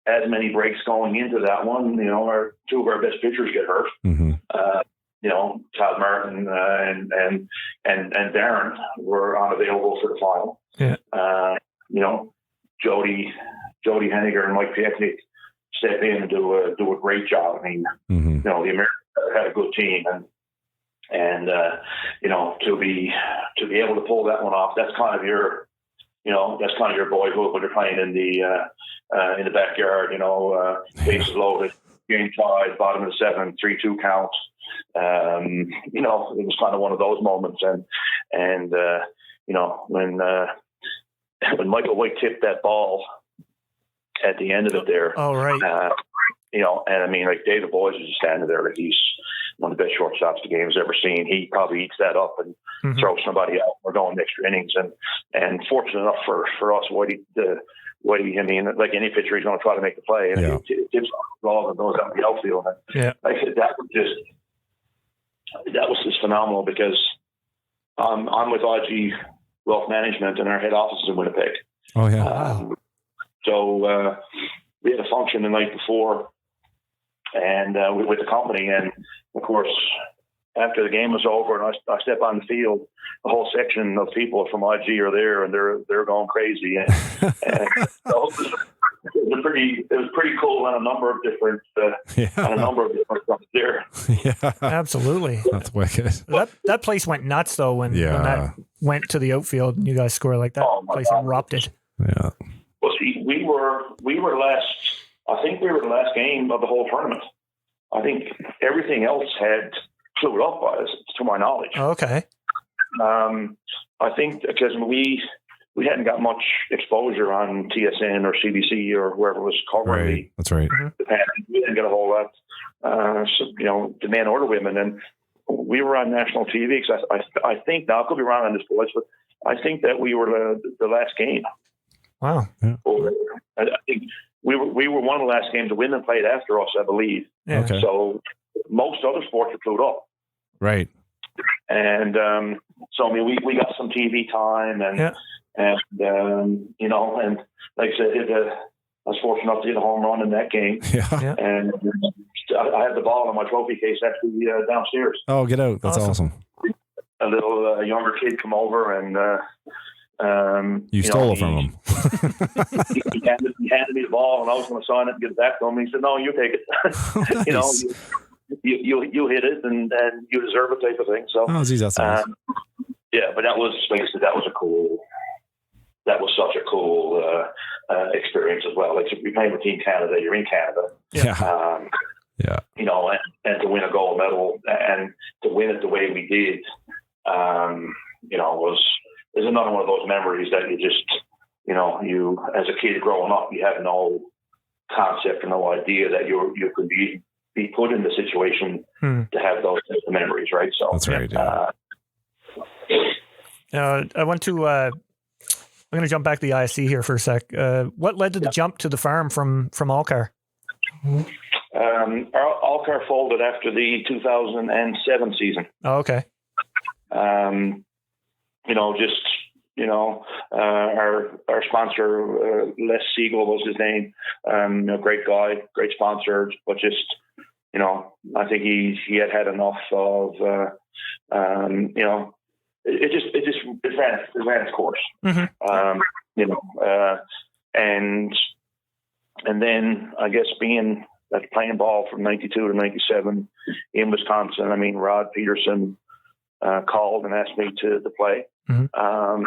as many breaks going into that one. Two of our best pitchers get hurt. Mm-hmm. Todd Martin and Darren were unavailable for the final. Yeah. Jody Henniger and Mike Piechnik step in and do a great job. I mean, the Americans had a good team, and to be able to pull that one off, that's kind of your boyhood when you're playing in the backyard. Bases loaded, game tied, bottom of the seventh, 3-2 count. It was kind of one of those moments, and when Michael White tipped that ball at the end of it there. Oh, right. And I mean, like, David Boyes is just standing there, like he's one of the best shortstops the game's ever seen. He probably eats that up and throws somebody out. We're going extra innings, and fortunate enough for us, Whitey, I mean, like any pitcher, he's going to try to make the play, and it tips off the ball and goes out in the outfield. And like I said, that was just phenomenal, because I'm with IG Wealth Management, and our head office is in Winnipeg. Oh yeah. So we had a function the night before, and with the company, and of course, after the game was over, and I step on the field, a whole section of people from IG are there, and they're going crazy, and so it was pretty cool on a number of different stuff there. Yeah, absolutely. That's wicked. That place went nuts though when that went to the outfield and you guys scored like that. Place erupted. Yeah. Well, see, we were last. I think we were the last game of the whole tournament. I think everything else had flew up by us, to my knowledge. Okay. I think because we hadn't got much exposure on TSN or CBC or whoever was covering Right. That's right. the pageant. We didn't get a whole lot, the men or the women. And we were on national TV, because I think, now I could be wrong on this, boys, but I think that we were the last game. Wow. Yeah. I think we were one of the last games. The women played after us, I believe. Yeah. Okay. So most other sports are clued up. Right. And so I mean, we got some TV time, and like I said, I was fortunate enough to hit a home run in that game. Yeah. And I had the ball in my trophy case actually downstairs. Oh, get out! That's awesome. A little younger kid come over, and you stole it from him. he handed me the ball, and I was going to sign it and get it back to him. He said, "No, you take it." Nice. You hit it, and you deserve it, type of thing. So, geez, that's awesome. but that was, like I said, that was such a cool experience as well. Like, if you're playing with Team Canada, you're in Canada. Yeah. And to win a gold medal, and to win it the way we did, is another one of those memories that you just, you as a kid growing up, you have no concept or no idea that you could be put in the situation to have those types of memories, right? So that's right. I want to. I'm going to jump back to the ISC here for a sec. What led to the jump to the farm from All Car? All Car folded after the 2007 season. Oh, okay. Our sponsor, Les Siegel was his name. Great guy, great sponsor, but just, I think he had enough of, it ran its course. Mm-hmm. And then I guess being playing ball from 92 to 97 in Wisconsin, I mean, Rod Peterson called and asked me to play. Mm-hmm.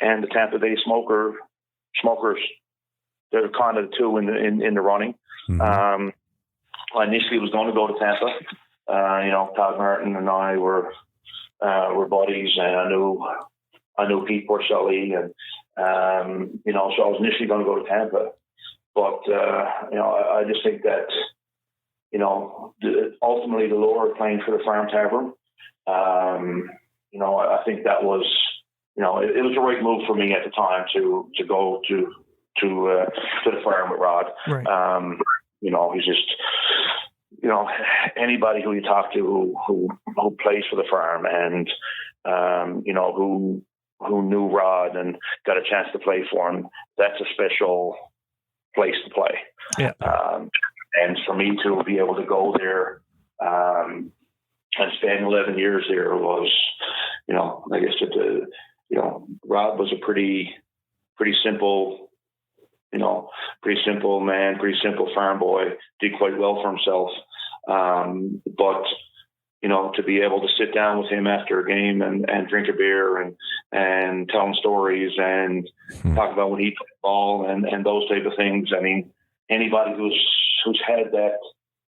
And the Tampa Bay Smokers, they're kind of the two in the running. Mm-hmm. I initially was going to go to Tampa. Todd Martin and I were buddies, and I knew Pete Porcelli, and so I was initially going to go to Tampa. But I just think that ultimately the lure playing for the farm tavern. I think that was, it was the right move for me at the time to go to the farm with Rod. Right. He's just, anybody who you talk to who plays for the farm and, who knew Rod and got a chance to play for him, that's a special place to play. Yeah. And for me to be able to go there and spend 11 years there was, like I said, Rod was a pretty simple, pretty simple man, pretty simple farm boy, did quite well for himself. But to be able to sit down with him after a game and drink a beer and tell him stories and talk about when he played ball and those type of things. I mean, anybody who's had that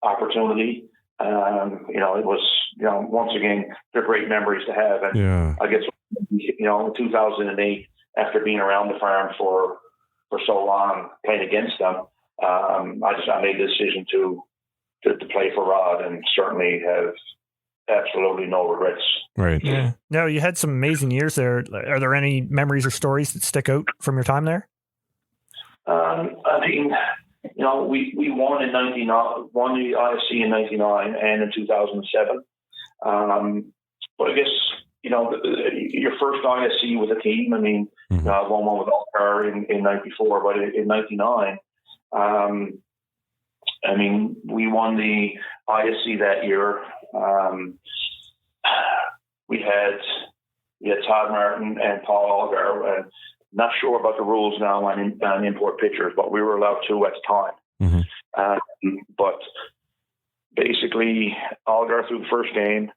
opportunity, it was, once again, they're great memories to have. And Yeah. I guess, in 2008, after being around the farm for so long, playing against them, I made the decision to play for Rod, and certainly have absolutely no regrets. Right. Yeah. No, you had some amazing years there. Are there any memories or stories that stick out from your time there? We won in 99, won the ISC in 99 and in 2007. But I guess, your first ISC with a team, I won one with All Car in 94, but in 99, we won the ISC that year. We had Todd Martin and Paul Algar. Not sure about the rules now on import pitchers, but we were allowed to at the time. Mm-hmm. But basically, Algar threw the first game,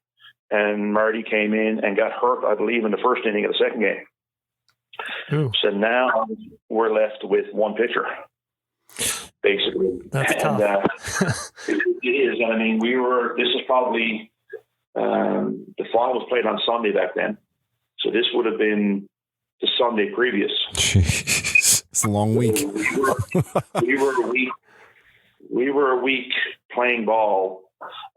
and Marty came in and got hurt, I believe, in the first inning of the second game. Ooh. So now we're left with one pitcher, basically. That's tough. It is. This is probably, the final was played on Sunday back then. So this would have been the Sunday previous. Jeez, it's a long week. We were a week playing ball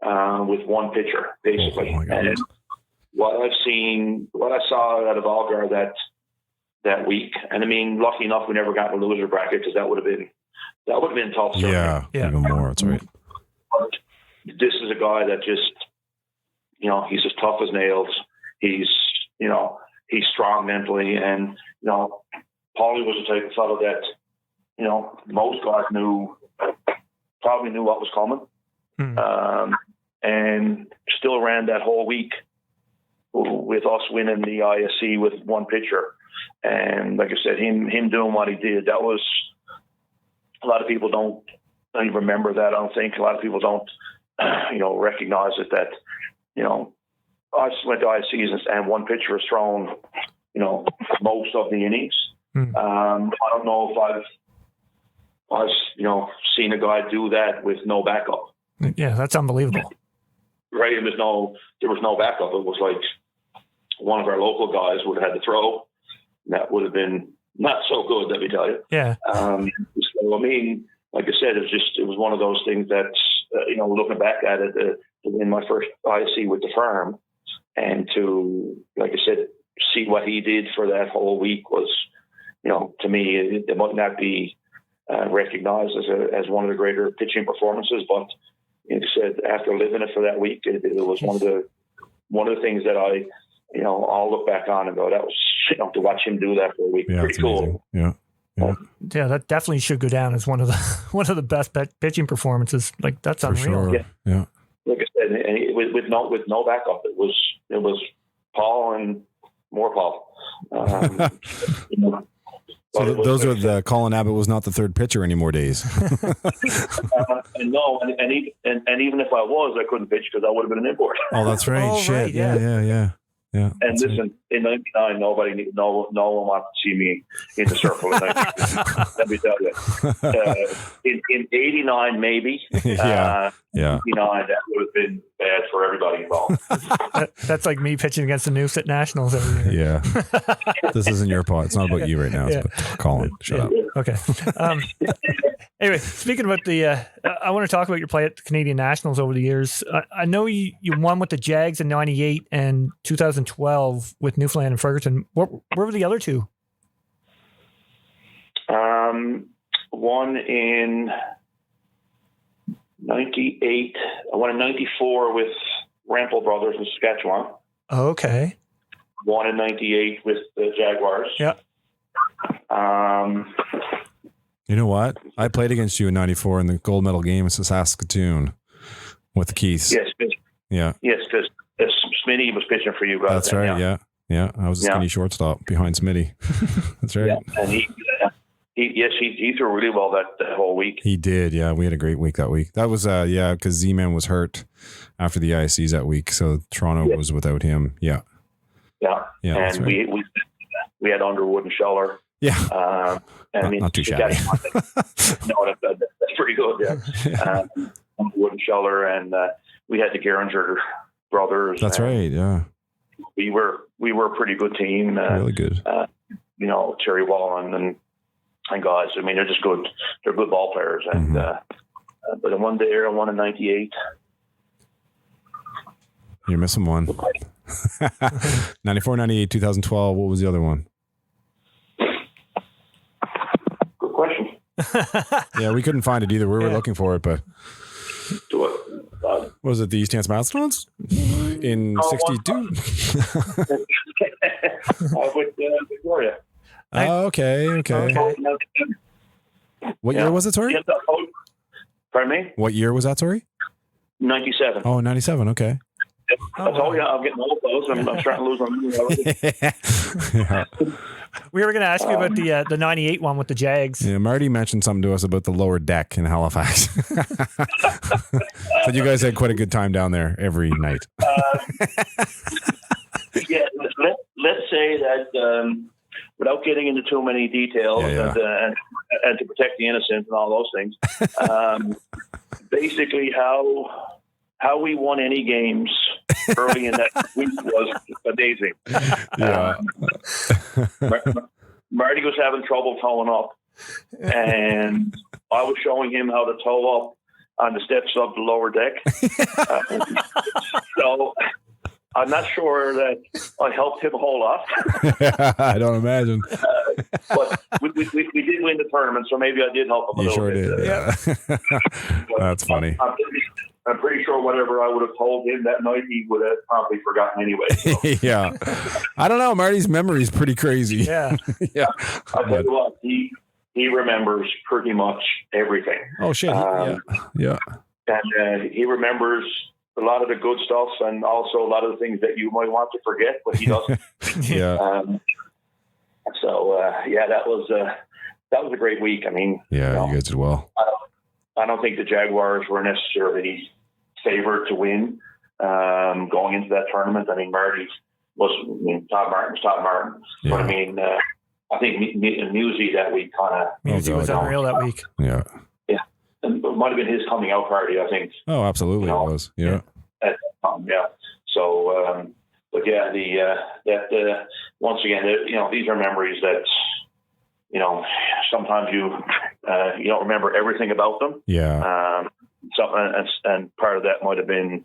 with one pitcher, basically. Oh my God. And what I saw out of Algar that week, and lucky enough we never got in the loser bracket, because that would have been tough. Yeah, even more. That's right. But this is a guy that just, he's as tough as nails. He's strong mentally, and Paulie was the type of fellow that most guys probably knew what was coming, and still ran that whole week with us winning the ISC with one pitcher. And like I said, him doing what he did, that was, a lot of people don't even remember that. I don't think a lot of people don't recognize it, that I just went to ISCs and one pitcher was thrown most of the innings. I don't know if I've seen a guy do that with no backup. Yeah, that's unbelievable. Right, there was no backup. It was like one of our local guys would have had to throw. That would have been not so good, let me tell you. Yeah. Like I said, it was one of those things that, looking back at it, to win my first ISC with the farm, and to, like I said, see what he did for that whole week was, to me, it might not be recognized as one of the greater pitching performances, but like I said, after living it for that week, it was one of the things that I'll look back on and go, that was, to watch him do that for a week, pretty cool. Amazing. Yeah. Yeah, that definitely should go down as one of the best pitching performances. Like, that's For unreal. sure. Yeah. Like I said, and with no backup, it was Paul and more Paul. So those are the Colin Abbott was not the third pitcher anymore days. No, and even if I was, I couldn't pitch because I would have been an import. Oh, that's right. Oh, Shit. right, Yeah. And listen, in '99, no one wanted to see me in the circle. Let me tell you. In '89, maybe. Yeah. 89, that would have been bad for everybody involved. That's like me pitching against the Newfoundland Nationals every year. Yeah. This isn't your part. It's not about you right now. It's about Colin. Shut up. Okay. Anyway, speaking about the I want to talk about your play at the Canadian Nationals over the years. I know you won with the Jags in 98 and 2012 with Newfoundland and Fredericton. Where were the other two? One in 98. I won in 94 with Rampel Brothers in Saskatchewan. Okay. One in 98 with the Jaguars. Yeah. You know what? I played against you in 94 in the gold medal game in Saskatoon with the Keiths. Yes. Yeah. Yes, because Smitty was pitching for you guys. That's then, right. Yeah. I was a skinny shortstop behind Smitty. That's right. Yeah. And he threw really well that whole week. He did. Yeah. We had a great week that week. That was, because Z-Man was hurt after the ISCs that week. So Toronto was without him. Yeah. Yeah. And right. we had Underwood and Scheller. Yeah. Not too shabby. No, that's pretty good. Yeah. Underwood and Scheller, and we had the Geringer brothers. That's right. Yeah. We were a pretty good team. Really good. Terry Wallen and guys. I mean, they're just good. They're good ball players. And but in one day, I won in 98. You're missing one. 94, 98, 2012. What was the other one? Good question. Yeah, we couldn't find it either. We were looking for it, but was it the East Hants Mastodons in 62? With Victoria. Oh, okay. What year was it, sorry? Pardon me? What year was that, sorry? 97. Oh, 97, okay. I told you I'm getting old, those. I'm starting to lose my memory already. Yeah. We were going to ask you about the 98 one with the Jags. Yeah, Marty mentioned something to us about the lower deck in Halifax. But you guys had quite a good time down there every night. Yeah, let's say that without getting into too many details and to protect the innocent and all those things, basically how we won any games early in that week was amazing. Yeah. Marty was having trouble towing up, and I was showing him how to tow up on the steps of the lower deck. So I'm not sure that I helped him a whole lot. I don't imagine. But we did win the tournament, so maybe I did help him a little bit. You sure did. Yeah. That's funny. I'm pretty sure whatever I would have told him that night, he would have probably forgotten anyway. So. Yeah. I don't know. Marty's memory is pretty crazy. Yeah. Yeah. I'll tell you what, he remembers pretty much everything. Oh, shit. Yeah. And he remembers a lot of the good stuff and also a lot of the things that you might want to forget, but he doesn't. Yeah. That was a great week. I mean, you guys did well. I don't think the Jaguars were necessarily favored to win going into that tournament. I mean, Todd Martin was Todd Martin. Yeah. But I mean, I think Newsy that week Newsy was unreal that week. Yeah. Yeah. And it might have been his coming out party, I think. Oh, absolutely. It was. Yeah. So, but yeah, once again, these are memories that, sometimes you don't remember everything about them. Yeah. And part of that might have been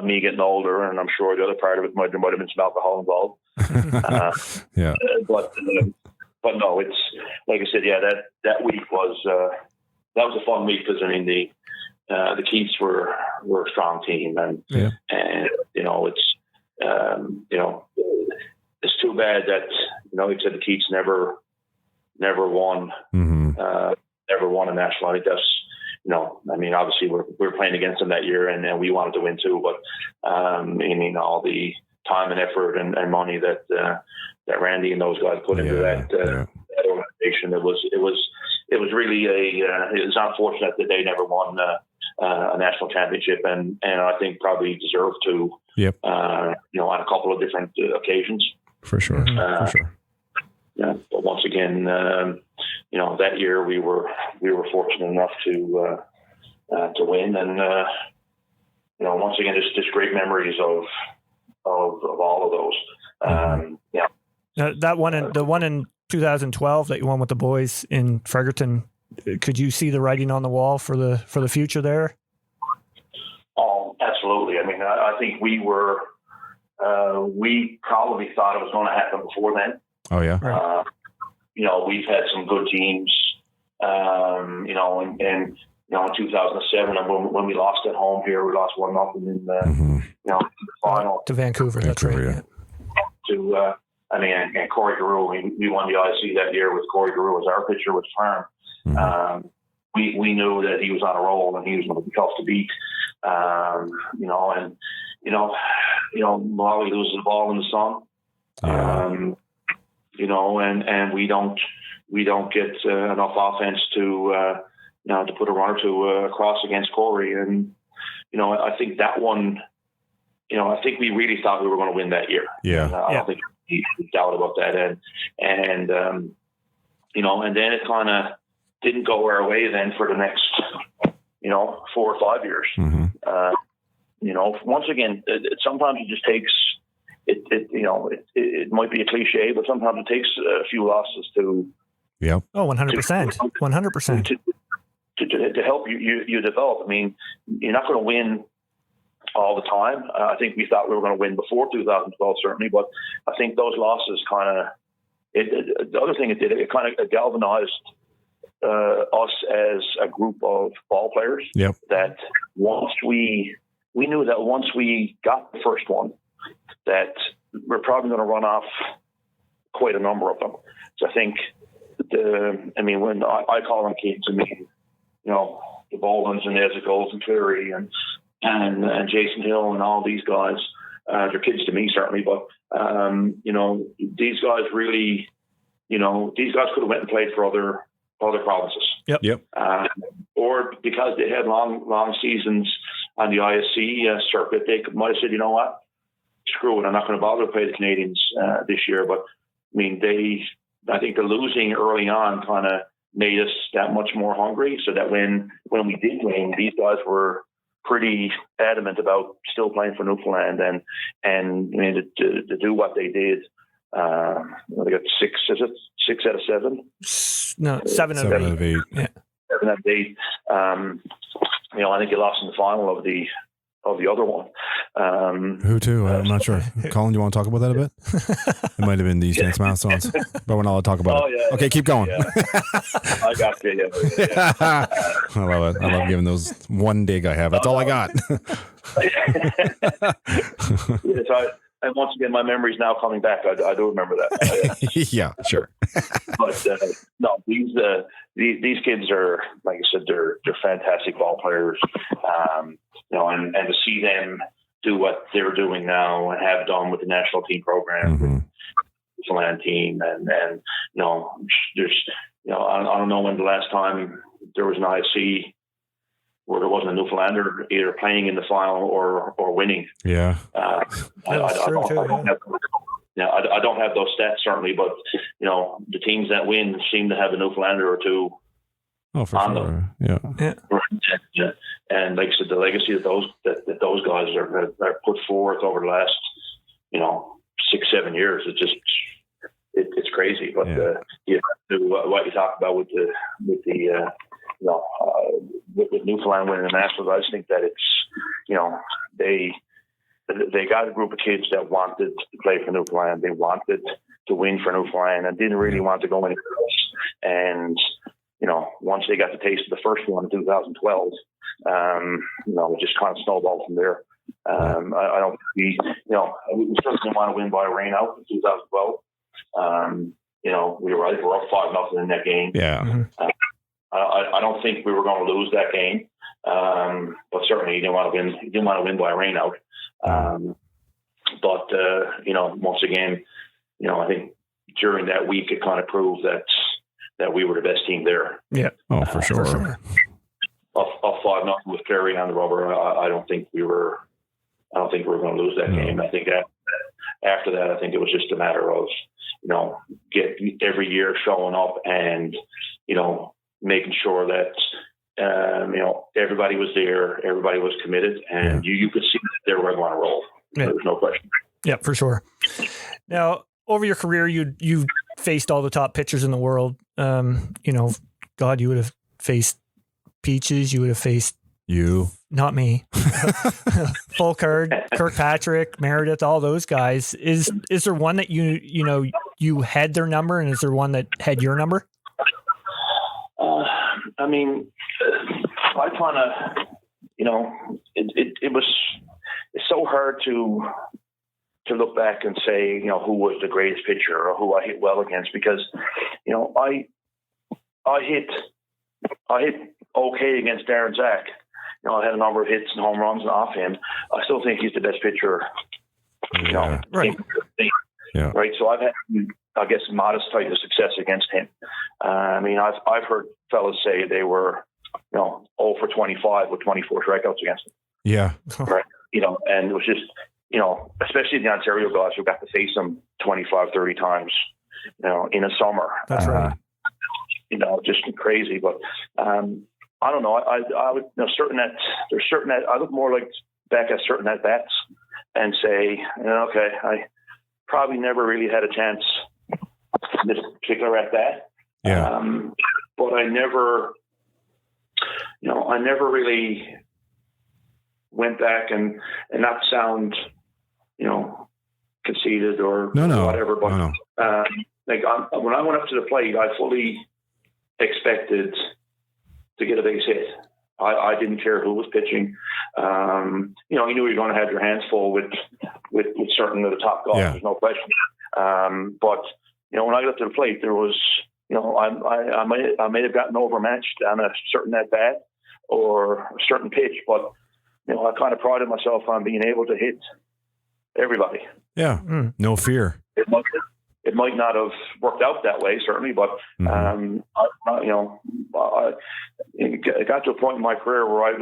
me getting older, and I'm sure the other part of it might have been some alcohol involved. Yeah. But no, it's like I said. Yeah, that week was that was a fun week because I mean the Keiths were a strong team, and it's too bad that like I said, the Keiths never won. Mm-hmm. Never won a national. I think that's I mean, obviously we're playing against them that year, and we wanted to win too. But I mean, all the time and effort and money that Randy and those guys put into that organization, it was really it was unfortunate that they never won a national championship, and I think probably deserved to. Yep. On a couple of different occasions. For sure. Yeah, but once again, that year we were fortunate enough to win, and once again, just great memories of all of those. The one in 2012 that you won with the boys in Fredericton. could you see the writing on the wall for the future there? Oh, absolutely. I mean, I think we probably thought it was going to happen before then. Oh yeah. Right. We've had some good teams, and in 2007, when we lost at home here, we lost 1-0 in the final To Vancouver. That's Vancouver, right. yeah. Yeah. And Corey Giroux, we won the ISC that year with Corey Giroux as our pitcher with Farm. Mm-hmm. We knew that he was on a roll and he was going to be tough to beat. Molly loses the ball in the sun. And we don't get enough offense to put a run or two across against Corey. And, I think that one, I think we really thought we were going to win that year. Yeah. And I don't think we doubt about that. And then it kind of didn't go our way then for the next, 4 or 5 years. Mm-hmm. Once again, sometimes it just takes, it might be a cliche, but sometimes it takes a few losses to. Yep. Oh, 100%. 100%. To help you develop. I mean, you're not going to win all the time. I think we thought we were going to win before 2012, certainly, but I think those losses kind of, the other thing it did, it kind of galvanized us as a group of ball players. Yep. That once we knew that once we got the first one, that we're probably going to run off quite a number of them. So I think when I call them kids, I mean, the Boldens and Ezekals and Cleary and Jason Hill and all these guys, they're kids to me certainly, but these guys really, these guys could have went and played for other provinces. Yep. Or because they had long seasons on the ISC circuit, they might have said, you know what, screw it, I'm not going to bother to play the Canadians this year. But I mean, I think the losing early on kind of made us that much more hungry, so that when we did win, these guys were pretty adamant about still playing for Newfoundland and I mean, to do what they did. They got 6 out of 7? No, 7 out of 8. Yeah. 7 out of 8. I think you lost in the final of the other one. Who to? I'm not sure. Colin, you want to talk about that a bit? It might have been these next milestones, but we're not allowed to talk about it. Yeah. Okay, keep going. Yeah. I got you. Yeah. I love it. I love giving those one dig I have. That's all I got. And once again, my memory's now coming back. I do remember that. Yeah, sure. But no, these kids are, like I said, they're fantastic ball players. And to see them do what they're doing now and have done with the national team program, Mm-hmm. with the Newfoundland team, and there's I don't know when the last time there was an ISC where there wasn't a Newfoundlander either playing in the final or winning. Yeah. I don't have those stats certainly, but the teams that win seem to have a Newfoundlander or two. Oh, for on sure. Them. Yeah. And like I said, the legacy that those guys are put forth over the last 6-7 years, it's crazy. But what you talk about with Newfoundland winning the Masters, I just think that it's they got a group of kids that wanted to play for Newfoundland. They wanted to win for Newfoundland and didn't really want to go anywhere else. And once they got the taste of the first one in 2012, it just kind of snowballed from there. I don't think we still didn't want to win by a rain out in 2012. We were up 5-0 in that game. Yeah. Mm-hmm. I don't think we were going to lose that game, but certainly you didn't want to win. You didn't want to win by a rain out. But once again, I think during that week it kind of proved that we were the best team there. Yeah. Oh, for sure. Up 5-0 with Clary on the rubber. I don't think we were going to lose that game. I think after that, I think it was just a matter of get every year showing up and making sure that everybody was there, everybody was committed, and you could see that they were going to roll. Yeah. There's no question. Yeah, for sure. Now, over your career, you faced all the top pitchers in the world. God, you would have faced Peaches. You would have faced You. not me. Fulcard, Kirkpatrick, Meredith, all those guys. Is there one that you had their number, and is there one that had your number? I mean, I kind of, it's so hard to look back and say, who was the greatest pitcher or who I hit well against, because, I hit okay against Darren Zach. I had a number of hits and home runs off him. I still think he's the best pitcher. Right. Right. So I've had, I guess, modest type of success against him. I've heard fellas say they were, 0 for 25 with 24 strikeouts against him. Yeah. Right. And it was just, especially the Ontario guys who got to face him 25, 30 times, in a summer. That's right. Just crazy. But I don't know. I would there's certain that I look more like back at certain at bats and say, okay, I probably never really had a chance in this particular at bat. Yeah. But I never really went back and not sound, conceited or whatever. But no. when I went up to the plate, I fully expected to get a base hit. I didn't care who was pitching. You knew you were going to have your hands full with certain of the top guys. Yeah. There's no question. But when I got up to the plate, there was, I may have gotten overmatched on a certain at bat or a certain pitch, but I kind of prided myself on being able to hit everybody. Yeah. No fear. It might not have worked out that way, certainly, but it got to a point in my career where I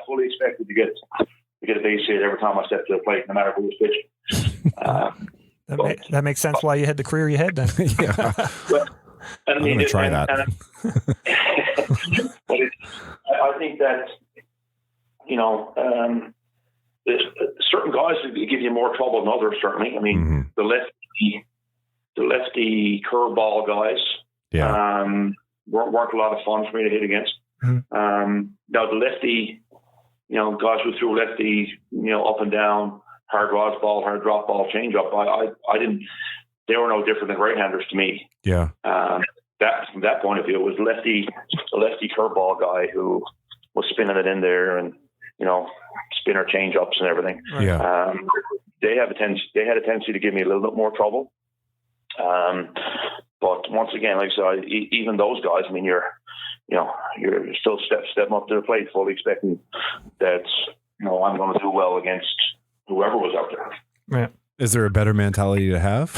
fully expected to get a base hit every time I stepped to the plate, no matter who was pitching. That makes sense why you had the career you had then. Yeah. I'm going to try that. But I think that, there's certain guys that give you more trouble than others, certainly. I mean, the lefty curveball guys weren't a lot of fun for me to hit against. Now the lefty, guys who threw lefty, up and down, hard rise ball, hard drop ball, change up. I didn't. They were no different than right-handers to me. Yeah. From that point of view, it was a lefty curveball guy who was spinning it in there and spinner change ups and everything. Yeah. They had a tendency to give me a little bit more trouble. But once again, like I said, even those guys, I mean, you're still stepping up to the plate, fully expecting that, I'm going to do well against whoever was out there. Yeah. Is there a better mentality to have?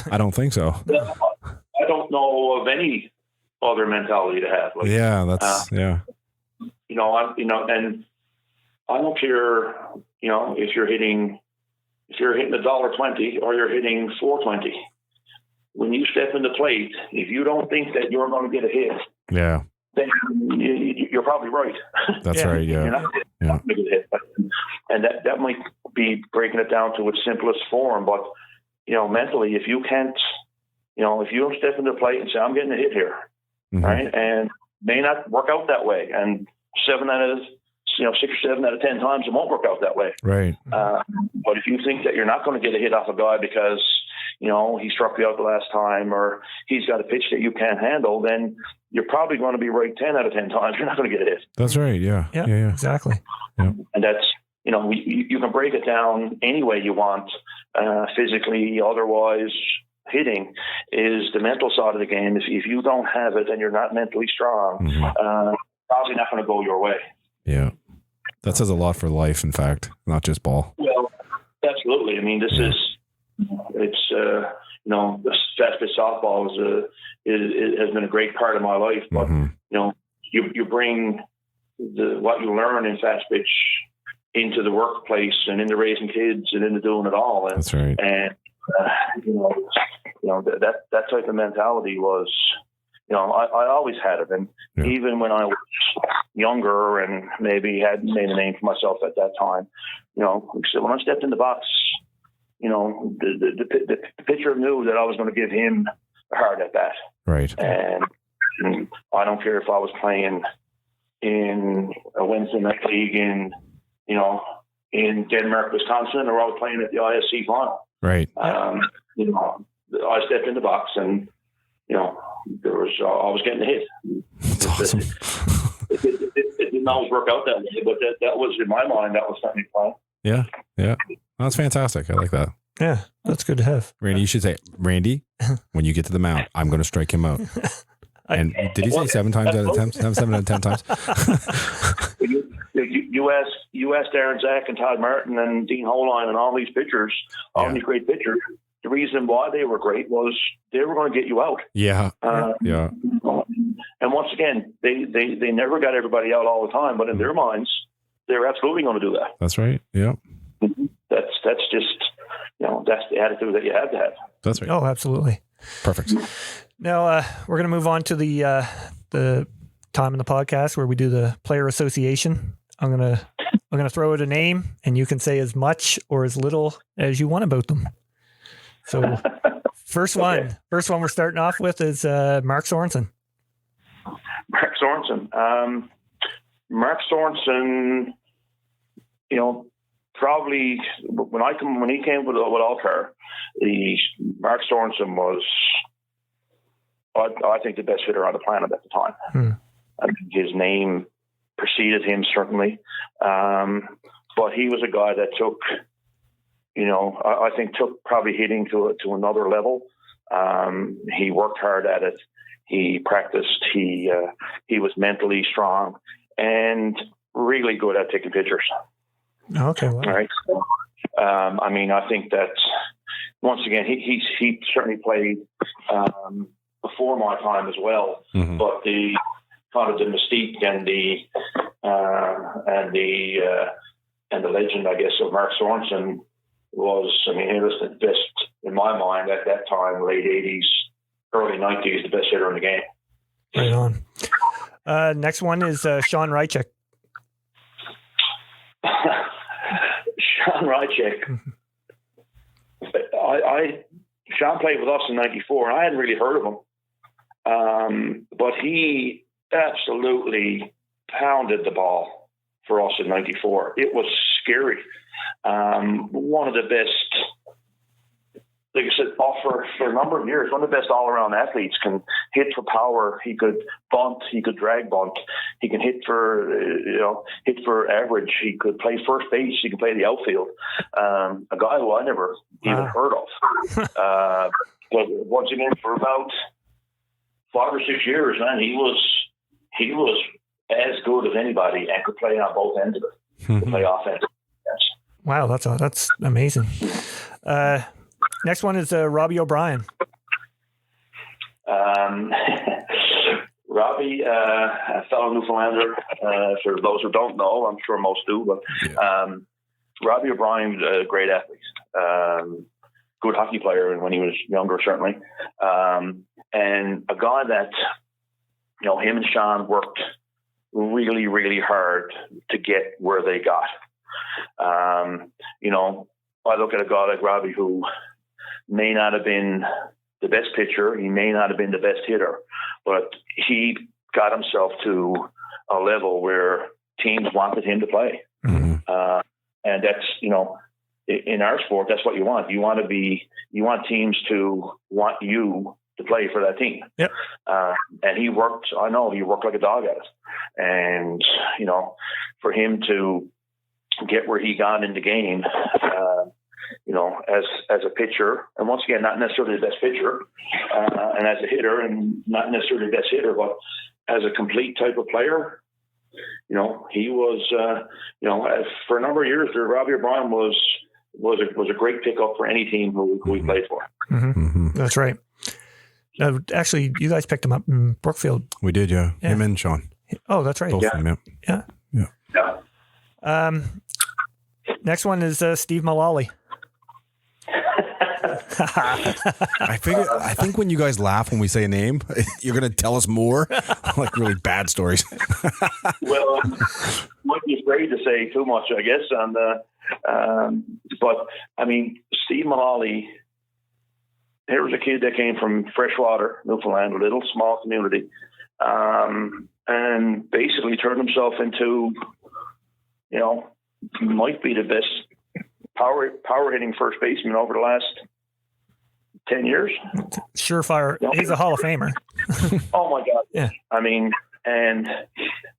I don't think so. I don't know of any other mentality to have. Like, and I don't care, if you're hitting $1.20 or you're hitting $4.20. When you step in the plate, if you don't think that you're going to get a hit, then you're probably right. That's right. Yeah. You're not going to get a hit. And that might be breaking it down to its simplest form. But, mentally, if you can't, if you don't step in the plate and say, I'm getting a hit here, right? And may not work out that way. And 6 or 7 out of 10 times it won't work out that way. Right. But if you think that you're not going to get a hit off a guy because, he struck you out the last time or he's got a pitch that you can't handle, then you're probably going to be right 10 out of 10 times. You're not going to get a hit. That's right. Yeah. Yeah. Exactly. Yeah. And that's, you can break it down any way you want, physically, otherwise. Hitting is the mental side of the game. If you don't have it and you're not mentally strong, probably not going to go your way. Yeah. That says a lot for life, in fact, not just ball. Well, absolutely. I mean, this is, the fast pitch softball has been a great part of my life, but, you bring what you learn in fast pitch into the workplace and into raising kids and into doing it all. And, that's right. And, that type of mentality was, I always had it. And even when I was younger and maybe hadn't made a name for myself at that time, so when I stepped in the box, the pitcher knew that I was going to give him a hard at bat. Right. And And I don't care if I was playing in a Wednesday night league in Denmark, Wisconsin, or I was playing at the ISC final. Right. I stepped in the box, and I was getting the hit. That's awesome. It didn't always work out that way, but that was, in my mind, that was something fun. Yeah. That's fantastic. I like that. Yeah, that's good to have. Randy, you should say, Randy, when you get to the mount, I'm going to strike him out. And did he say 7 times out of 10? 7 out of 10 times? You asked Aaron Zach and Todd Martin and Dean Holine and all these pitchers, these great pitchers. The reason why they were great was they were going to get you out. Yeah. And once again, they never got everybody out all the time, but in their minds, they're absolutely going to do that. That's right. Yeah. That's just, that's the attitude that you have to have. That's right. Oh, absolutely. Perfect. Now we're going to move on to the time in the podcast where we do the player association. I'm gonna throw out a name, and you can say as much or as little as you want about them. So, first one we're starting off with is Mark Sorensen. Mark Sorensen, probably when he came with All Car, Mark Sorensen was, I think, the best hitter on the planet at the time. I mean, his name preceded him, certainly. But he was a guy that took probably hitting to another level. He worked hard at it. He practiced. He was mentally strong and really good at taking pictures. Okay. Wow. All right. I think that once again, he certainly played before my time as well. Mm-hmm. But the kind of the mystique and the legend, I guess, of Mark Sorensen was, he was the best, in my mind, at that time, late 80s, early 90s, the best hitter in the game. Right on. Next one is Sean Rychek. Sean Rychek. Sean played with us in 94, and I hadn't really heard of him. But he absolutely pounded the ball for us in 94. It was scary. One of the best, like I said, for a number of years, one of the best all-around athletes. Can hit for power. He could bunt. He could drag bunt. He can hit for average. He could play first base. He could play the outfield. A guy who I never even heard of. But once again, for about 5 or 6 years, man, he was as good as anybody and could play on both ends of it. Could play offense. Yes. Wow, that's amazing. Next one is Robbie O'Brien. Robbie, a fellow Newfoundlander. For those who don't know, I'm sure most do, but Robbie O'Brien was a great athlete. Good hockey player when he was younger, certainly. And a guy that, him and Sean worked really, really hard to get where they got. I look at a guy like Robbie who may not have been the best pitcher. He may not have been the best hitter, but he got himself to a level where teams wanted him to play. Mm-hmm. And that's, in our sport, that's what you want. You want teams to want you to play for that team. Yep. And he worked like a dog at it. And, for him to get where he got in the game, as a pitcher, and once again, not necessarily the best pitcher, and as a hitter, and not necessarily the best hitter, but as a complete type of player, he was, for a number of years there, Robbie O'Brien was a great pickup for any team who he played for. Mm-hmm. Mm-hmm. That's right. Actually, you guys picked him up in Brookfield. We did, yeah. Him and Sean. Oh, that's right. Both of them, yeah. Next one is Steve Mullally. I think when you guys laugh when we say a name, you're going to tell us more, like really bad stories. Well, wouldn't be afraid to say too much, I guess. But Steve Mullally, there was a kid that came from Freshwater, Newfoundland, a little small community, and basically turned himself into, might be the best power hitting first baseman over the last 10 years. Surefire. He's a Hall of Famer. Oh my God. Yeah. I mean, and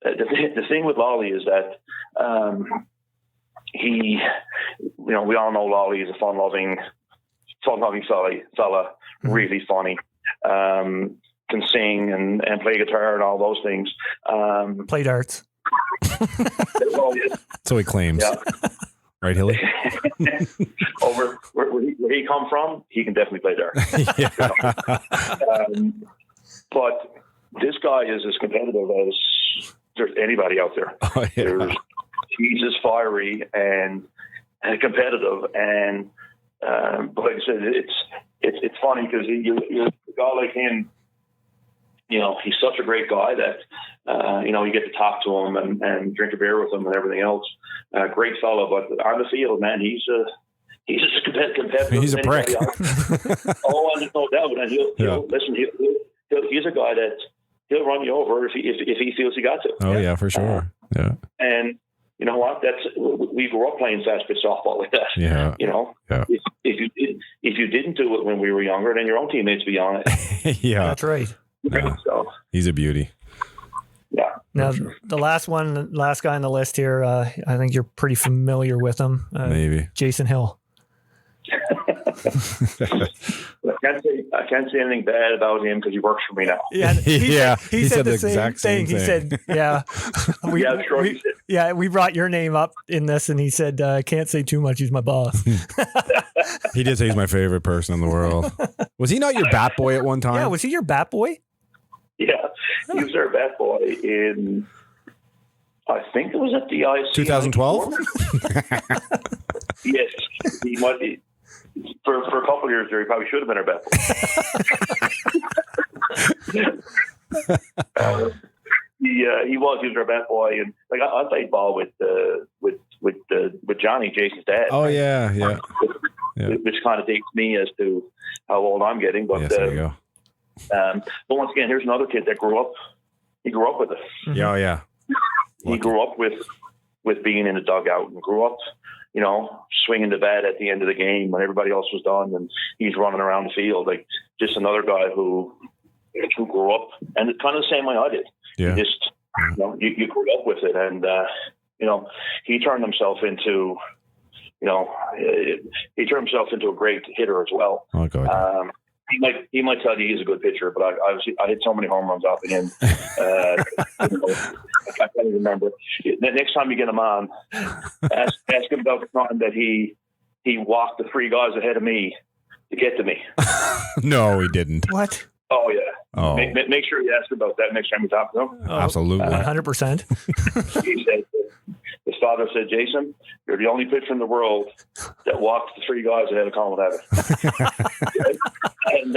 the thing with Lolly is that he, we all know Lolly is a fun-loving fella, really funny, can sing and play guitar and all those things. Play darts. So he claims. Yeah. Right, Hilly? Over where he come from, he can definitely play darts. Yeah. But this guy is as competitive as there's anybody out there. Oh, yeah. He's as fiery and competitive, and but like I said, it's funny because a guy like him, he's such a great guy that you get to talk to him and drink a beer with him and everything else. Great fellow, but on the field, man, he's as competitive. He's a prick. Oh, there's no doubt. And he'll listen. He's a guy that he'll run you over if he feels he got to. Oh yeah, for sure. Yeah. And you know what? We grew up playing fast pitch softball like that. Yeah. Yeah. If you didn't do it when we were younger, then your own teammates be on it. Yeah, that's right. Yeah. So he's a beauty. Yeah. Now the last guy on the list here, I think you're pretty familiar with him. Maybe Jason Hill. I can't say anything bad about him because he works for me now. Yeah, he said the exact same thing. He said, "Yeah, we brought your name up in this," and he said, "I can't say too much. He's my boss." He did say he's my favorite person in the world. Was he not your bat boy at one time? Yeah, was he your bat boy? Yeah, he was our bat boy in. I think it was at the ISC 2012. Yes, he might be. For a couple of years there, he probably should have been our bat boy. He was our bat boy, and like I played ball with Johnny, Jason's dad. Oh yeah. Which kind of dates me as to how old I'm getting. But yes, there you go. But once again, here's another kid that grew up. He grew up with it. Yeah, oh, yeah. He grew up with being in the dugout and grew up, swinging the bat at the end of the game when everybody else was done, and he's running around the field. Like just another guy who grew up, and it's kind of the same way I did. Yeah. You just, you grew up with it, and he turned himself into, a great hitter as well. Oh God. He might tell you he's a good pitcher, but I hit so many home runs off of him. I can't even remember. The next time you get him on, ask him about the time that he walked the three guys ahead of me to get to me. No, he didn't. What? Oh yeah. Oh. Make sure you ask about that next time you talk to him. Absolutely. 100%. He said, his father said, "Jason, you're the only pitcher in the world that walked the three guys ahead of Colin Abbott." And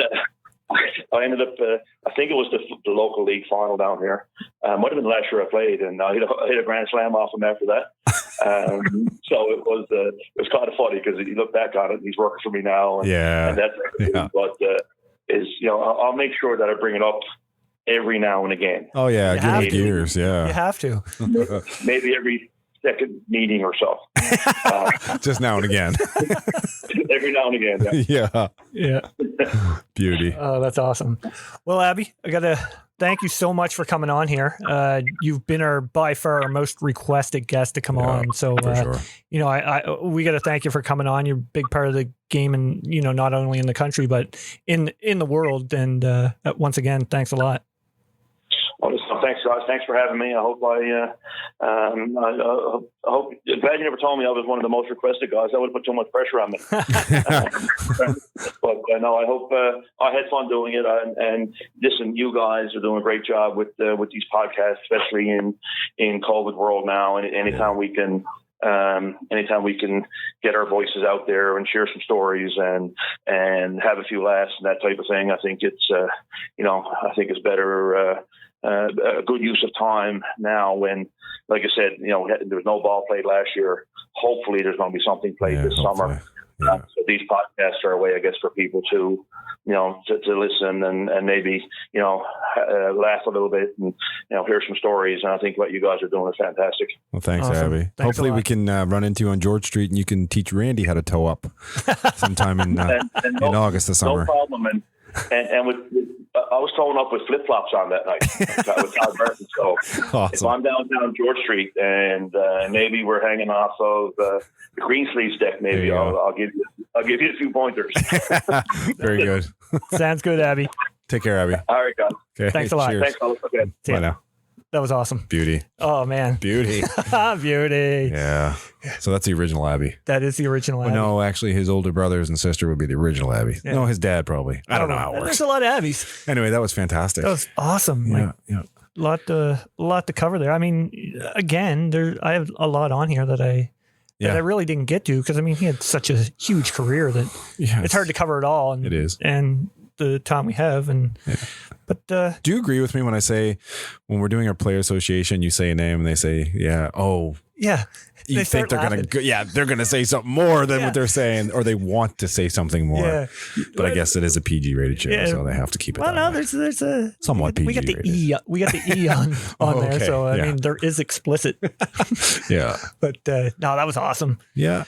I ended up, I think it was the local league final down here. Might have been the last year I played, and I hit a grand slam off him after that. So it was kind of funny because he looked back on it, and he's working for me now. And that's, but I'll make sure that I bring it up every now and again. Oh yeah, give it gears. Yeah, you have to. Maybe every second meeting or so. Just now and again. Every now and again. Yeah. Beauty. Oh, that's awesome. Well, Abby, I got to thank you so much for coming on here. You've been by far our most requested guest to come on. So, sure. We got to thank you for coming on. You're a big part of the game, and not only in the country but in the world. And once again, thanks a lot. Well, thanks, guys. Thanks for having me. I hope I'm glad you never told me I was one of the most requested guys. That would put too much pressure on me. But no, I hope I had fun doing it. And listen, you guys are doing a great job with these podcasts, especially in COVID world now. And anytime we can get our voices out there and share some stories and have a few laughs and that type of thing, I think it's it's better. A good use of time now when, like I said, there was no ball played last year. Hopefully there's going to be something played this summer. Yeah. So these podcasts are a way, I guess, for people to, to listen and maybe, laugh a little bit and, hear some stories. And I think what you guys are doing is fantastic. Well, thanks, Awesome. Abby. Thanks Hopefully a lot. we can run into you on George Street and you can teach Randy how to tow up sometime in And August this summer. No problem. And with I was towing up with flip flops on that night with Todd Burton. So if Awesome. I'm downtown George Street and maybe we're hanging off of the Greensleeves deck, maybe There you I'll give you a few pointers. Very good. Sounds good, Abby. Take care, Abby. All right, guys. Okay. Thanks a lot. Cheers. Thanks, fellas. Okay. See Bye ya. now. That was awesome. Beauty. Oh man, Beauty. beauty. Yeah. So that's the original Abby. That is the original Well, Abby. no, actually, his older brothers and sister would be the original Abby. Yeah. No, his dad probably. I don't know how it There's works. a lot of Abbies. Anyway, that was fantastic. That was awesome. yeah, Like, yeah. lot to cover there. I mean, again, I have a lot on here that I really didn't get to because I mean he had such a huge career that Yeah, it's hard to cover it all. And, It is. and the time we have, but Do you agree with me when I say when we're doing our player association, you say a name and they say, yeah, oh, yeah, you They think start they're laughing. they're gonna say something more than Yeah. what they're saying, or they want to say something more. yeah. But I guess it is a PG rated show, Yeah. so they have to keep it. Well, that no, way. there's a Somewhat we got the PG E. We got the E on there, Okay, so I yeah. mean there is explicit. Yeah, But no, that was awesome. yeah.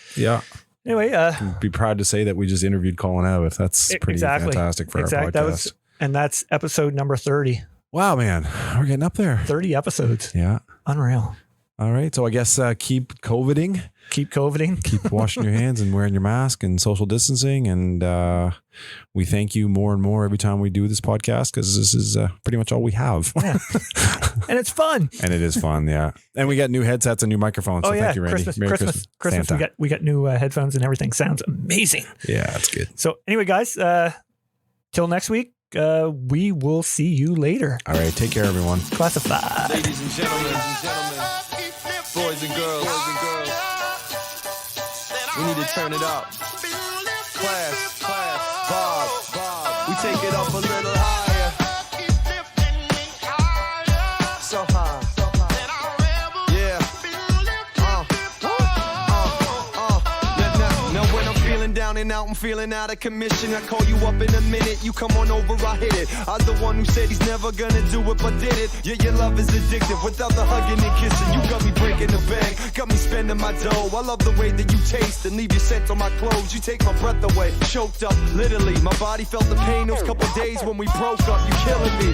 Anyway, Be proud to say that we just interviewed Colin Abbott. That's pretty exactly. fantastic for our podcast. That's episode number 30. Wow, man, we're getting up there. 30 episodes. Yeah. Unreal. All right. So I guess keep COVIDing, Keep COVIDing. keep washing your hands and wearing your mask and social distancing. And we thank you more and more every time we do this podcast because this is pretty much all we have. Yeah. And it's fun. And it is fun. Yeah. And we got new headsets and new microphones. So Oh yeah, thank you, Randy. Christmas. Merry Christmas. Santa. We got new headphones and everything. Sounds amazing. Yeah, that's good. So anyway, guys, till next week, we will see you later. All right. Take care, everyone. Classified. Ladies and gentlemen, boys and girls, we need to turn it up. Class, Bob, we take it up a little higher. So high, yeah. Now when I'm feeling down and out, I'm feeling out of commission. I call you up in a minute, you come on over, I hit it. I'm the one who said he's never gonna do it, but did it. Yeah, your love is addictive. Without the hugging and kissing, you got me breaking the bank, got me spending my dough. I love the way that you taste and leave your scent on my clothes. You take my breath away, choked up, literally. My body felt the pain those couple days when we broke up. You killing me.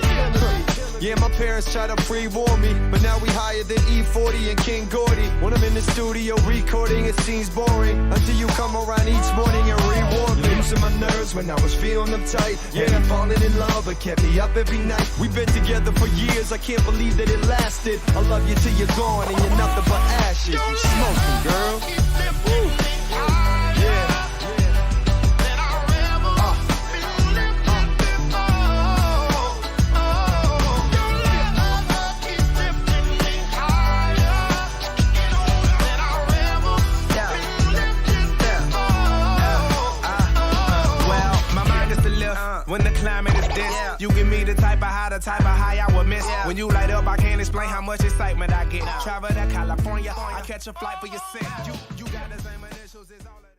Yeah, my parents tried to pre-warn me, but now we higher than E40 and King Gordy. When I'm in the studio recording, it seems boring until you come around each morning and reward me. Losing my nerves when I was feeling them tight. Yeah, I'm falling in love, but kept me up every night. We've been together for years, I can't believe that it lasted. I love you till you're gone and you're nothing but ashes. You smoking, girl. Woo. Yeah. When the climate is dense, you give me the type of high I would miss. When you light up, I can't explain how much excitement I get. Travel to California, I catch a flight for your cent. You got the same initials as all of